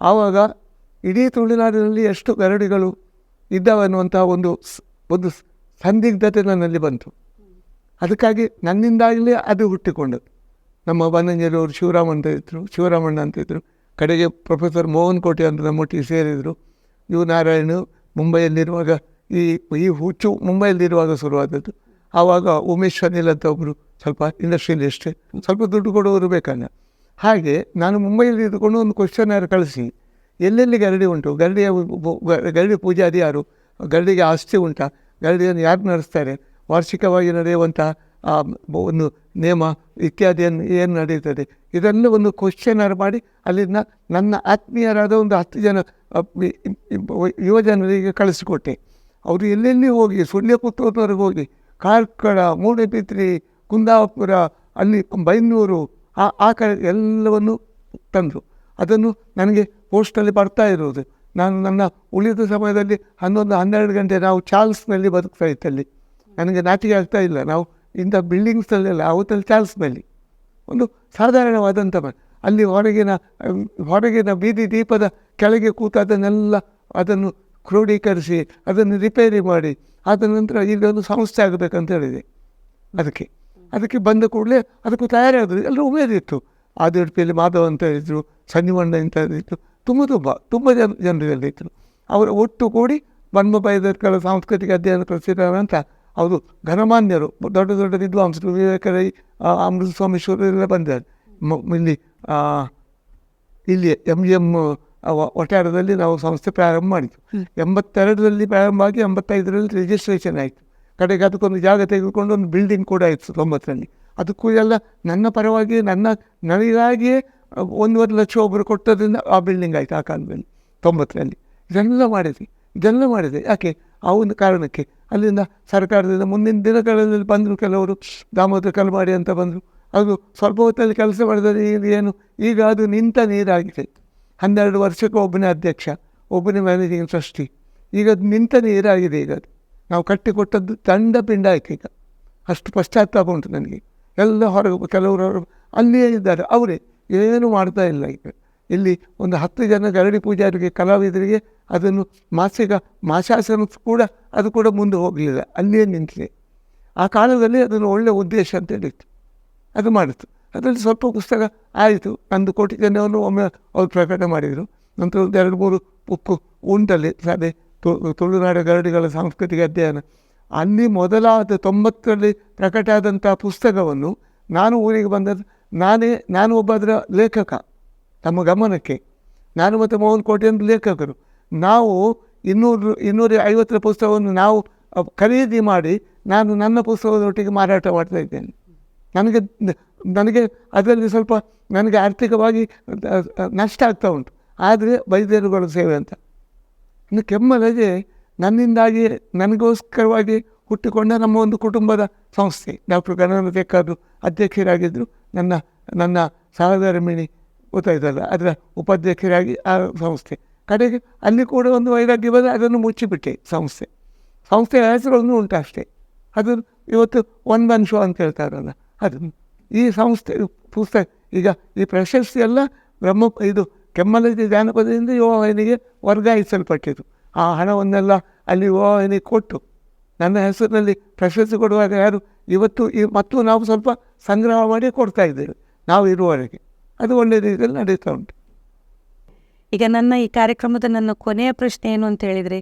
S2: ಆವಾಗ ಇಡೀ ತುಳುನಾಡಿನಲ್ಲಿ ಎಷ್ಟು ಗರಡಿಗಳು ಇದ್ದಾವೆ ಅನ್ನುವಂಥ ಒಂದು ಸಂದಿಗ್ಧತೆ ನನ್ನಲ್ಲಿ ಬಂತು. ಅದಕ್ಕಾಗಿ ನನ್ನಿಂದಾಗಲೇ ಅದು ಹುಟ್ಟಿಕೊಂಡದ್ದು. ನಮ್ಮ ಬನ್ನಂಜೇರಿಯವರು ಶಿವರಾಮಣ್ಣ ಅಂತ ಇದ್ದರು. ಕಡೆಗೆ ಪ್ರೊಫೆಸರ್ ಮೋಹನ್ ಕೋಟೆ ಅಂತ ನಮ್ಮೊಟ್ಟಿಗೆ ಸೇರಿದರು. ಯು ನಾರಾಯಣ್ ಮುಂಬೈಯಲ್ಲಿರುವಾಗ ಈ ಹುಚ್ಚು ಮುಂಬೈಯಲ್ಲಿರುವಾಗ ಶುರುವಾದದ್ದು. ಆವಾಗ ಉಮೇಶ್ ಅನಿಲ್ ಅಂತ ಒಬ್ಬರು ಸ್ವಲ್ಪ ಇಂಡಸ್ಟ್ರಿಯಲಿಸ್ಟ್, ಸ್ವಲ್ಪ ದುಡ್ಡು ಕೊಡುವವರು ಬೇಕಲ್ಲ. ಹಾಗೆ ನಾನು ಮುಂಬೈಯಲ್ಲಿ ಇದ್ದುಕೊಂಡು ಒಂದು ಕ್ವಶನ್ ಕಳಿಸಿ, ಎಲ್ಲೆಲ್ಲಿ ಗರಡಿ ಉಂಟು, ಗರಡಿ ಪೂಜಾರಿ ಯಾರು, ಗರಡಿಗೆ ಆಸ್ತಿ ಉಂಟಾ, ಗರಡಿಯನ್ನು ಯಾರು ನಡೆಸ್ತಾರೆ, ವಾರ್ಷಿಕವಾಗಿ ನಡೆಯುವಂಥ ಒಂದು ನೇಮ ಇತ್ಯಾದಿಯನ್ನು ಏನು ನಡೀತದೆ, ಇದೆಲ್ಲ ಒಂದು ಕ್ವಶನರ್ ಮಾಡಿ ಅಲ್ಲಿಂದ ನನ್ನ ಆತ್ಮೀಯರಾದ ಒಂದು 10 ಜನ ಯುವಜನರಿಗೆ ಕಳಿಸಿಕೊಟ್ಟೆ. ಅವರು ಎಲ್ಲೆಲ್ಲಿ ಹೋಗಿ ಸುಳ್ಯಪುತ್ತೂರಿನವರೆಗೆ ಹೋಗಿ ಕಾರ್ಕಳ, ಮೂಡಬಿದ್ರಿ, ಕುಂದಾಪುರ, ಅಲ್ಲಿ ಬೈನ್ನೂರು, ಆ ಕಡೆ ಎಲ್ಲವನ್ನು ತಂದರು. ಅದನ್ನು ನನಗೆ ಪೋಸ್ಟಲ್ಲಿ ಬರ್ತಾ ಇರೋದು. ನಾನು ನನ್ನ ಉಳಿದ ಸಮಯದಲ್ಲಿ 11-12 ಗಂಟೆ ನಾವು ಚಾರ್ಲ್ಸ್ನಲ್ಲಿ ಬದುಕ್ತಾ ಇತ್ತಲ್ಲಿ. ನನಗೆ ನಾಚಿಕೆ ಆಗ್ತಾ ಇಲ್ಲ. ನಾವು ಇಂಥ ಬಿಲ್ಡಿಂಗ್ಸಲ್ಲೆಲ್ಲ ಅವತ್ತಲ್ಲಿ ಚಾರ್ಲ್ಸ್ನಲ್ಲಿ ಒಂದು ಸಾಧಾರಣವಾದಂಥ ಅಲ್ಲಿ ಹೊರಗಿನ ಬೀದಿ ದೀಪದ ಕೆಳಗೆ ಕೂತು ಅದನ್ನು ಕ್ರೋಢೀಕರಿಸಿ ಅದನ್ನು ರಿಪೇರಿ ಮಾಡಿ ಆದ ನಂತರ ಈಗ ಒಂದು ಸಂಸ್ಥೆ ಆಗಬೇಕಂತ ಹೇಳಿದೆ. ಅದಕ್ಕೆ ಬಂದ ಕೂಡಲೇ ಅದಕ್ಕೂ ತಯಾರಾದರು. ಎಲ್ಲರೂ ಉಮೇದಿತ್ತು. ಆದಿಡ್ಪಿಯಲ್ಲಿ ಮಾಧವ್ ಅಂತ ಇದ್ದರು, ಸಂಜೀವಣ್ಣ ಅಂತ ಇತ್ತು, ತುಂಬ ಜನರಿದ್ದರು. ಅವರ ಒಟ್ಟು ಕೂಡಿ ಬನ್ಮಬೈದರ್ಕಳ ಸಾಂಸ್ಕೃತಿಕ ಅಧ್ಯಯನ ಪ್ರಸಿದ್ಧ ಅಂತ ಅವರು ಗಣಮಾನ್ಯರು, ದೊಡ್ಡ ದೊಡ್ಡ ವಿದ್ವಾಂಸರು, ವಿವೇಕರೈ, ಅಮೃತ ಸ್ವಾಮೀಶ್ವರೆಲ್ಲ ಬಂದಿದ್ದಾರೆ. ಇಲ್ಲಿ MGM ವಠಾರದಲ್ಲಿ ನಾವು ಸಂಸ್ಥೆ ಪ್ರಾರಂಭ ಮಾಡಿದ್ವಿ. 82ರಲ್ಲಿ ಪ್ರಾರಂಭ ಆಗಿ 85ರಲ್ಲಿ ರಿಜಿಸ್ಟ್ರೇಷನ್ ಆಯಿತು. ಕಡೆಗೆ ಅದಕ್ಕೊಂದು ಜಾಗ ತೆಗೆದುಕೊಂಡು ಒಂದು ಬಿಲ್ಡಿಂಗ್ ಕೂಡ ಆಯಿತು 90ರಲ್ಲಿ. ಅದಕ್ಕೂ ಎಲ್ಲ ನನ್ನ ಪರವಾಗಿ ನನಗಾಗಿಯೇ 1.5 ಲಕ್ಷ ಒಬ್ಬರು ಕೊಟ್ಟದ್ರಿಂದ ಆ ಬಿಲ್ಡಿಂಗ್ ಆಯಿತು ಆ ಕಾಲದಲ್ಲಿ 90ರಲ್ಲಿ. ಇದೆಲ್ಲ ಮಾಡಿದೆ ಯಾಕೆ? ಆ ಒಂದು ಕಾರಣಕ್ಕೆ. ಅಲ್ಲಿಂದ ಸರ್ಕಾರದಿಂದ ಮುಂದಿನ ದಿನಗಳಲ್ಲಿ ಬಂದರು ಕೆಲವರು, ದಾಮೋದರ ಕಲ್ಮಾಡಿ ಅಂತ ಬಂದರು. ಅದು ಸ್ವಲ್ಪ ಹೊತ್ತಲ್ಲಿ ಕೆಲಸ ಮಾಡಿದರೆ ಈಗ ಅದು ನಿಂತ ನೀರಾಗಿದೆ. 12 ವರ್ಷಕ್ಕೆ ಒಬ್ಬನೇ ಅಧ್ಯಕ್ಷ, ಒಬ್ಬನೇ ಮ್ಯಾನೇಜಿಂಗ್ ಟ್ರಸ್ಟಿ. ಈಗ ಅದು ನಿಂತ ನೀರಾಗಿದೆ. ಈಗ ಅದು ನಾವು ಕಟ್ಟಿಕೊಟ್ಟದ್ದು ದಂಡ ಪಿಂಡ ಆಯ್ತು. ಈಗ ಅಷ್ಟು ಪಶ್ಚಾತ್ತಾಪ ಉಂಟು ನನಗೆ. ಎಲ್ಲ ಕೆಲವರು ಅಲ್ಲಿಯೇ ಇದ್ದಾರೆ, ಅವರೇ ಏನೂ ಮಾಡ್ತಾ ಇಲ್ಲ. ಈಗ ಇಲ್ಲಿ ಒಂದು 10 ಜನ ಗರಡಿ ಪೂಜಾರಿಗೆ, ಕಲಾವಿದರಿಗೆ ಅದನ್ನು ಮಾಸಾಸನ ಅದು ಕೂಡ ಮುಂದೆ ಹೋಗಲಿಲ್ಲ, ಅಲ್ಲಿಯೇ ನಿಂತಿದೆ. ಆ ಕಾಲದಲ್ಲಿ ಅದನ್ನು ಒಳ್ಳೆಯ ಉದ್ದೇಶ ಅಂತ ಹೇಳಿತ್ತು, ಅದು ಮಾಡಿತ್ತು. ಅದರಲ್ಲಿ ಸ್ವಲ್ಪ ಪುಸ್ತಕ ಆಯಿತು. ನಂದು ಕೋಟಿ ಜನವನ್ನು ಒಮ್ಮೆ ಅವ್ರು ಪ್ರಕಟ ಮಾಡಿದರು. ನಂತರ ಒಂದು 2-3 ಬುಕ್ಕು ಉಂಟಲ್ಲಿ. ಅದೇ ತುಳುನಾಡ ಗರಡಿಗಳ ಸಾಂಸ್ಕೃತಿಕ ಅಧ್ಯಯನ. ಅಲ್ಲಿ ಮೊದಲಾದ 90ರಲ್ಲಿ ಪ್ರಕಟ ಆದಂಥ ಪುಸ್ತಕವನ್ನು ನಾನು ಊರಿಗೆ ಬಂದದ್ದು ನಾನು ಒಬ್ಬ ಅದರ ಲೇಖಕ. ನಮ್ಮ ಗಮನಕ್ಕೆ ನಾನು ಮತ್ತು ಮೋಹನ್ ಕೋಟೆ ಅಂತ ಲೇಖಕರು. ನಾವು 250 ಪುಸ್ತಕವನ್ನು ನಾವು ಖರೀದಿ ಮಾಡಿ ನಾನು ನನ್ನ ಪುಸ್ತಕದೊಟ್ಟಿಗೆ ಮಾರಾಟ ಮಾಡ್ತಾ ಇದ್ದೇನೆ. ನನಗೆ ಅದರಲ್ಲಿ ಸ್ವಲ್ಪ ನನಗೆ ಆರ್ಥಿಕವಾಗಿ ನಷ್ಟ ಆಗ್ತಾ ಉಂಟು. ಆದರೆ ವೈದ್ಯರುಗಳ ಸೇವೆ ಅಂತ ಇನ್ನು ಕೆಮ್ಮಲಜೆ ನನ್ನಿಂದಾಗಿ ನನಗೋಸ್ಕರವಾಗಿ ಹುಟ್ಟಿಕೊಂಡ ನಮ್ಮ ಒಂದು ಕುಟುಂಬದ ಸಂಸ್ಥೆ. ಡಾಕ್ಟರ್ ಗಣನಾಥ ತೆಕ್ಕಾರು ಅಧ್ಯಕ್ಷರಾಗಿದ್ದರು. ನನ್ನ ಸಹಧರ್ಮಿಣಿ ಗೊತ್ತಾಯ್ತಲ್ಲ, ಅದರ ಉಪಾಧ್ಯಕ್ಷರಾಗಿ ಆ ಸಂಸ್ಥೆ. ಕಡೆಗೆ ಅಲ್ಲಿ ಕೂಡ ಒಂದು ವೈರಾಗ್ಯ ಬಂದರೆ ಅದನ್ನು ಮುಚ್ಚಿಬಿಟ್ಟೆ. ಸಂಸ್ಥೆಯ ಹೆಸರೊಂದು ಉಂಟು ಅಷ್ಟೇ. ಅದು ಇವತ್ತು ಒನ್ ಮನ್ ಶೋ ಅಂತ ಹೇಳ್ತಾರಲ್ಲ, ಅದು ಈ ಸಂಸ್ಥೆ ಪುಸ್ತಕ. ಈಗ ಈ ಪ್ರಶಸ್ತಿ ಎಲ್ಲ ಇದು ಕೆಮ್ಮಲಜೆ ಜಾನಪದದಿಂದ ಯುವವಾಹಿನಿಗೆ ವರ್ಗಾಯಿಸಲ್ಪಟ್ಟಿತು. ಆ ಹಣವನ್ನೆಲ್ಲ ಅಲ್ಲಿ ಯುವವಾಹಿನಿಗೆ ಕೊಟ್ಟು ನನ್ನ ಹೆಸರಿನಲ್ಲಿ ಪ್ರಶಸ್ತಿ ಕೊಡುವಾಗ ಯಾರು ಇವತ್ತು ಮತ್ತು ನಾವು ಸ್ವಲ್ಪ ಸಂಗ್ರಹ ಮಾಡಿ ಕೊಡ್ತಾ ಇದ್ದೇವೆ ನಾವು ಇರುವವರೆಗೆ. ಅದು ಒಳ್ಳೆಯ ರೀತಿಯಲ್ಲಿ ನಡೀತಾ ಉಂಟು.
S1: ಈಗ ನನ್ನ ಈ ಕಾರ್ಯಕ್ರಮದ ನನ್ನ ಕೊನೆಯ ಪ್ರಶ್ನೆ ಏನು ಅಂತ ಹೇಳಿದರೆ,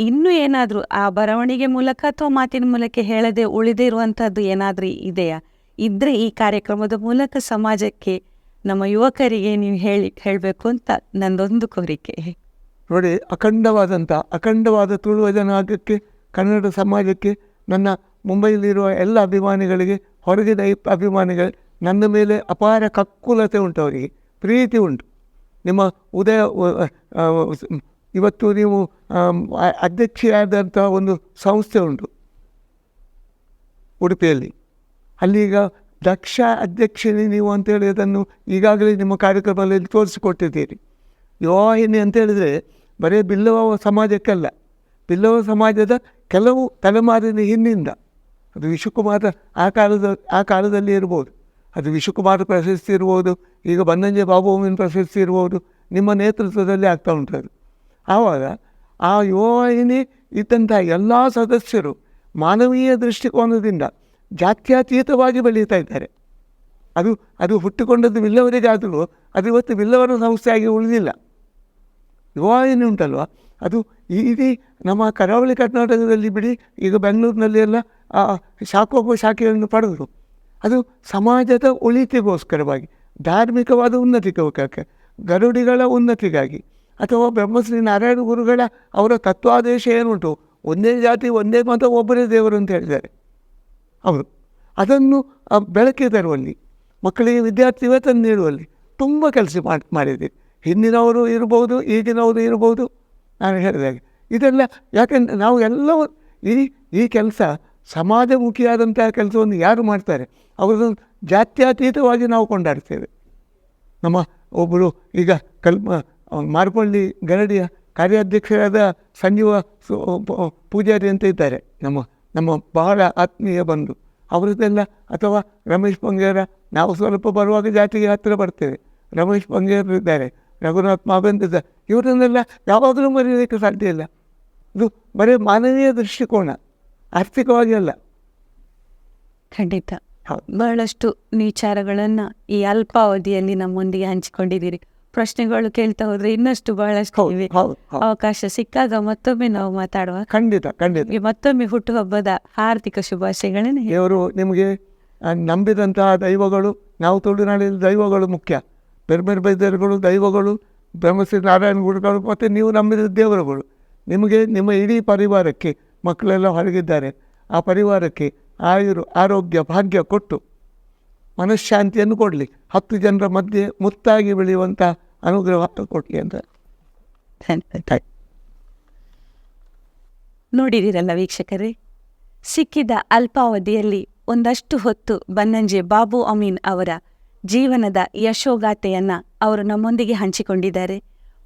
S1: ಇನ್ನೂ ಏನಾದರೂ ಆ ಬರವಣಿಗೆ ಮೂಲಕ ಅಥವಾ ಮಾತಿನ ಮೂಲಕ ಹೇಳದೆ ಉಳಿದೇ ಇರುವಂಥದ್ದು ಏನಾದರೂ ಇದೆಯಾ? ಇದ್ದರೆ ಈ ಕಾರ್ಯಕ್ರಮದ ಮೂಲಕ ಸಮಾಜಕ್ಕೆ, ನಮ್ಮ ಯುವಕರಿಗೆ ನೀವು ಹೇಳಬೇಕು ಅಂತ ನನ್ನದೊಂದು ಕೋರಿಕೆ.
S2: ನೋಡಿ, ಅಖಂಡವಾದ ತುಳುವ ಜನಾಂಗಕ್ಕೆ, ಕನ್ನಡ ಸಮಾಜಕ್ಕೆ, ನನ್ನ ಮುಂಬೈಲಿರುವ ಎಲ್ಲ ಅಭಿಮಾನಿಗಳಿಗೆ, ಹೊರಗಿನ ಅಭಿಮಾನಿಗಳು, ನನ್ನ ಮೇಲೆ ಅಪಾರ ಕಕ್ಕುಲತೆ ಉಂಟು, ಅವರಿಗೆ ಪ್ರೀತಿ ಉಂಟು. ನಿಮ್ಮ ಇವತ್ತು ನೀವು ಅಧ್ಯಕ್ಷೆಯಾದಂಥ ಒಂದು ಸಂಸ್ಥೆ ಉಂಟು ಉಡುಪಿಯಲ್ಲಿ. ಅಲ್ಲೀಗ ದಕ್ಷ ಅಧ್ಯಕ್ಷನೇ ನೀವು ಅಂತೇಳಿ ಅದನ್ನು ಈಗಾಗಲೇ ನಿಮ್ಮ ಕಾರ್ಯಕ್ರಮದಲ್ಲಿ ತೋರಿಸಿಕೊಟ್ಟಿದ್ದೀರಿ. ಯುವವಾಹಿನಿ ಅಂತೇಳಿದರೆ ಬರೀ ಬಿಲ್ಲವ ಸಮಾಜಕ್ಕಲ್ಲ, ಬಿಲ್ಲವ ಸಮಾಜದ ಕೆಲವು ತಲೆಮಾರಿನ ಹಿಂದಿಂದ, ಅದು ವಿಶ್ವಕುಮಾರ ಆ ಕಾಲದಲ್ಲಿ ಇರ್ಬೋದು, ಅದು ವಿಶ್ವಕುಮಾರ ಪ್ರಶಸ್ತಿ ಇರ್ಬೋದು, ಈಗ ಬನ್ನಂಜೆ ಬಾಬು ಅಮೀನ್ ಪ್ರಶಸ್ತಿ ಇರ್ಬೋದು, ನಿಮ್ಮ ನೇತೃತ್ವದಲ್ಲಿ ಆಗ್ತಾ ಉಂಟದು. ಆವಾಗ ಆ ಯುವವಾಹಿನಿ ಇದ್ದಂಥ ಎಲ್ಲ ಸದಸ್ಯರು ಮಾನವೀಯ ದೃಷ್ಟಿಕೋನದಿಂದ ಜಾತ್ಯತೀತವಾಗಿ ಬೆಳೀತಾ ಇದ್ದಾರೆ. ಅದು ಹುಟ್ಟಿಕೊಂಡದ್ದು ವಿಲ್ಲವರಿಗಾದರೂ ಅದು ಇವತ್ತು ವಿಲ್ಲವರ ಸಂಸ್ಥೆಯಾಗಿ ಉಳಿದಿಲ್ಲ. ಯುವವಾಹಿನಿ ಉಂಟಲ್ವ, ಅದು ಇಡೀ ನಮ್ಮ ಕರಾವಳಿ ಕರ್ನಾಟಕದಲ್ಲಿ ಬಿಡಿ, ಈಗ ಬೆಂಗಳೂರಿನಲ್ಲಿ ಎಲ್ಲ ಶಾಖೆಯನ್ನು ಪಡೆದರು. ಅದು ಸಮಾಜದ ಒಳಿತಿಗೋಸ್ಕರವಾಗಿ, ಧಾರ್ಮಿಕವಾದ ಉನ್ನತಿಗೋಸ್ಕರ, ಗರುಡಿಗಳ ಉನ್ನತಿಗಾಗಿ, ಅಥವಾ ಬ್ರಹ್ಮಶ್ರೀ ನಾರಾಯಣ ಗುರುಗಳ ಅವರ ತತ್ವಾದೇಶ ಏನುಂಟು, ಒಂದೇ ಜಾತಿ ಒಂದೇ ಮತ ಒಬ್ಬರೇ ದೇವರು ಅಂತ ಹೇಳಿದ್ದಾರೆ ಅವರು. ಅದನ್ನು ಬೆಳಕಿಗೆ ತರುವಲ್ಲಿ, ಮಕ್ಕಳಿಗೆ ವಿದ್ಯಾರ್ಥಿ ವೇತನ ನೀಡುವಲ್ಲಿ ತುಂಬ ಕೆಲಸ ಮಾಡಿದ್ದೀರಿ. ಹಿಂದಿನವರು ಇರ್ಬೋದು, ಈಗಿನವರು ಇರ್ಬೋದು. ನಾನು ಹೇಳಿದಾಗೆ ಇದೆಲ್ಲ ಯಾಕೆಂದರೆ ನಾವು ಎಲ್ಲವೂ ಈ ಕೆಲಸ ಸಮಾಜಮುಖಿಯಾದಂತಹ ಕೆಲಸವನ್ನು ಯಾರು ಮಾಡ್ತಾರೆ ಅವರನ್ನು ಜಾತ್ಯತೀತವಾಗಿ ನಾವು ಕೊಂಡಾಡ್ತೇವೆ. ನಮ್ಮ ಒಬ್ಬರು ಈಗ ಮಾರ್ಪಳ್ಳಿ ಗರಡಿಯ ಕಾರ್ಯಾಧ್ಯಕ್ಷರಾದ ಸಂಜೀವ ಪೂಜಾರಿ ಅಂತ ಇದ್ದಾರೆ, ನಮ್ಮ ಬಹಳ ಆತ್ಮೀಯ ಬಂಧು. ಅವರದ್ದೆಲ್ಲ, ಅಥವಾ ರಮೇಶ್ ಬಂಗೇರ, ನಾವು ಸ್ವಲ್ಪ ಬರುವಾಗ ಜಾತಿಗೆ ಹತ್ತಿರ ಬರ್ತೇವೆ. ರಮೇಶ್ ಬಂಗೇರ್ ಇದ್ದಾರೆ, ರಘುನಾಥ್ ಮಾಬೆಂದ್ ಇದ್ದಾರೆ. ಇವರನ್ನೆಲ್ಲ ಯಾವಾಗಲೂ ಮರೆಯೋದಕ್ಕೆ ಸಾಧ್ಯ ಇಲ್ಲ. ಇದು ಬರೀ ಮಾನವೀಯ ದೃಷ್ಟಿಕೋನ, ಆರ್ಥಿಕವಾಗಿ ಅಲ್ಲ.
S1: ಖಂಡಿತ ಬಹಳಷ್ಟು ವಿಚಾರಗಳನ್ನು ಈ ಅಲ್ಪಾವಧಿಯಲ್ಲಿ ನಮ್ಮೊಂದಿಗೆ ಹಂಚಿಕೊಂಡಿದ್ದೀರಿ. ಪ್ರಶ್ನೆಗಳು ಕೇಳ್ತಾ ಹೋದ್ರೆ ಇನ್ನಷ್ಟು ಬಹಳಷ್ಟು ಇವೆ. ಅವಕಾಶ ಸಿಕ್ಕಾಗ ಮತ್ತೊಮ್ಮೆ ನಾವು ಮಾತಾಡುವ.
S2: ಖಂಡಿತ ಖಂಡಿತ.
S1: ಮತ್ತೊಮ್ಮೆ ಹುಟ್ಟುಹಬ್ಬದ ಹಾರ್ದಿಕ ಶುಭಾಶಯಗಳನ್ನು.
S2: ದೇವರು ನಿಮಗೆ ನಂಬಿದಂತಹ ದೈವಗಳು, ನಾವು ತುಳುನಾಡಿನ ದೈವಗಳು ಮುಖ್ಯ. ಬೇರೆ ಬೈದ್ಯರುಗಳು ದೈವಗಳು, ಬ್ರಹ್ಮಶ್ರೀ ನಾರಾಯಣ ಗುರುಗಳು, ಮತ್ತು ನೀವು ನಂಬಿದ ದೇವರುಗಳು. ನಿಮಗೆ, ನಿಮ್ಮ ಇಡೀ ಪರಿವಾರಕ್ಕೆ, ಮಕ್ಕಳೆಲ್ಲ ಹೊರಗಿದ್ದಾರೆ, ಆ ಪರಿವಾರಕ್ಕೆ ಆರೋಗ್ಯ ಭಾಗ್ಯ ಕೊಟ್ಟು ಮನಃಶಾಂತಿಯನ್ನು ಕೊಡಲಿ. 10 ಜನರ ಮಧ್ಯೆ ಮುತ್ತಾಗಿ ಬೆಳೆಯುವಂಥ ಅನುಗ್ರಹ ಕೊಡಲಿ ಅಂತ.
S1: ನೋಡಿದಿರಲ್ಲ ವೀಕ್ಷಕರೇ, ಸಿಕ್ಕಿದ ಅಲ್ಪಾವಧಿಯಲ್ಲಿ ಒಂದಷ್ಟು ಹೊತ್ತು ಬನ್ನಂಜೆ ಬಾಬು ಅಮೀನ್ ಅವರ ಜೀವನದ ಯಶೋಗಾಥೆಯನ್ನು ಅವರು ನಮ್ಮೊಂದಿಗೆ ಹಂಚಿಕೊಂಡಿದ್ದಾರೆ.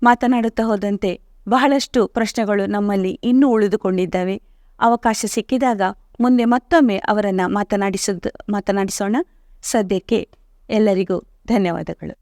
S1: ಮಾತನಾಡುತ್ತಾ ಹೋದಂತೆ ಬಹಳಷ್ಟು ಪ್ರಶ್ನೆಗಳು ನಮ್ಮಲ್ಲಿ ಇನ್ನೂ ಉಳಿದುಕೊಂಡಿದ್ದಾವೆ. ಅವಕಾಶ ಸಿಕ್ಕಿದಾಗ ಮುಂದೆ ಮತ್ತೊಮ್ಮೆ ಅವರನ್ನು ಮಾತನಾಡಿಸೋಣ. ಸದ್ಯಕ್ಕೆ ಎಲ್ಲರಿಗೂ ಧನ್ಯವಾದಗಳು.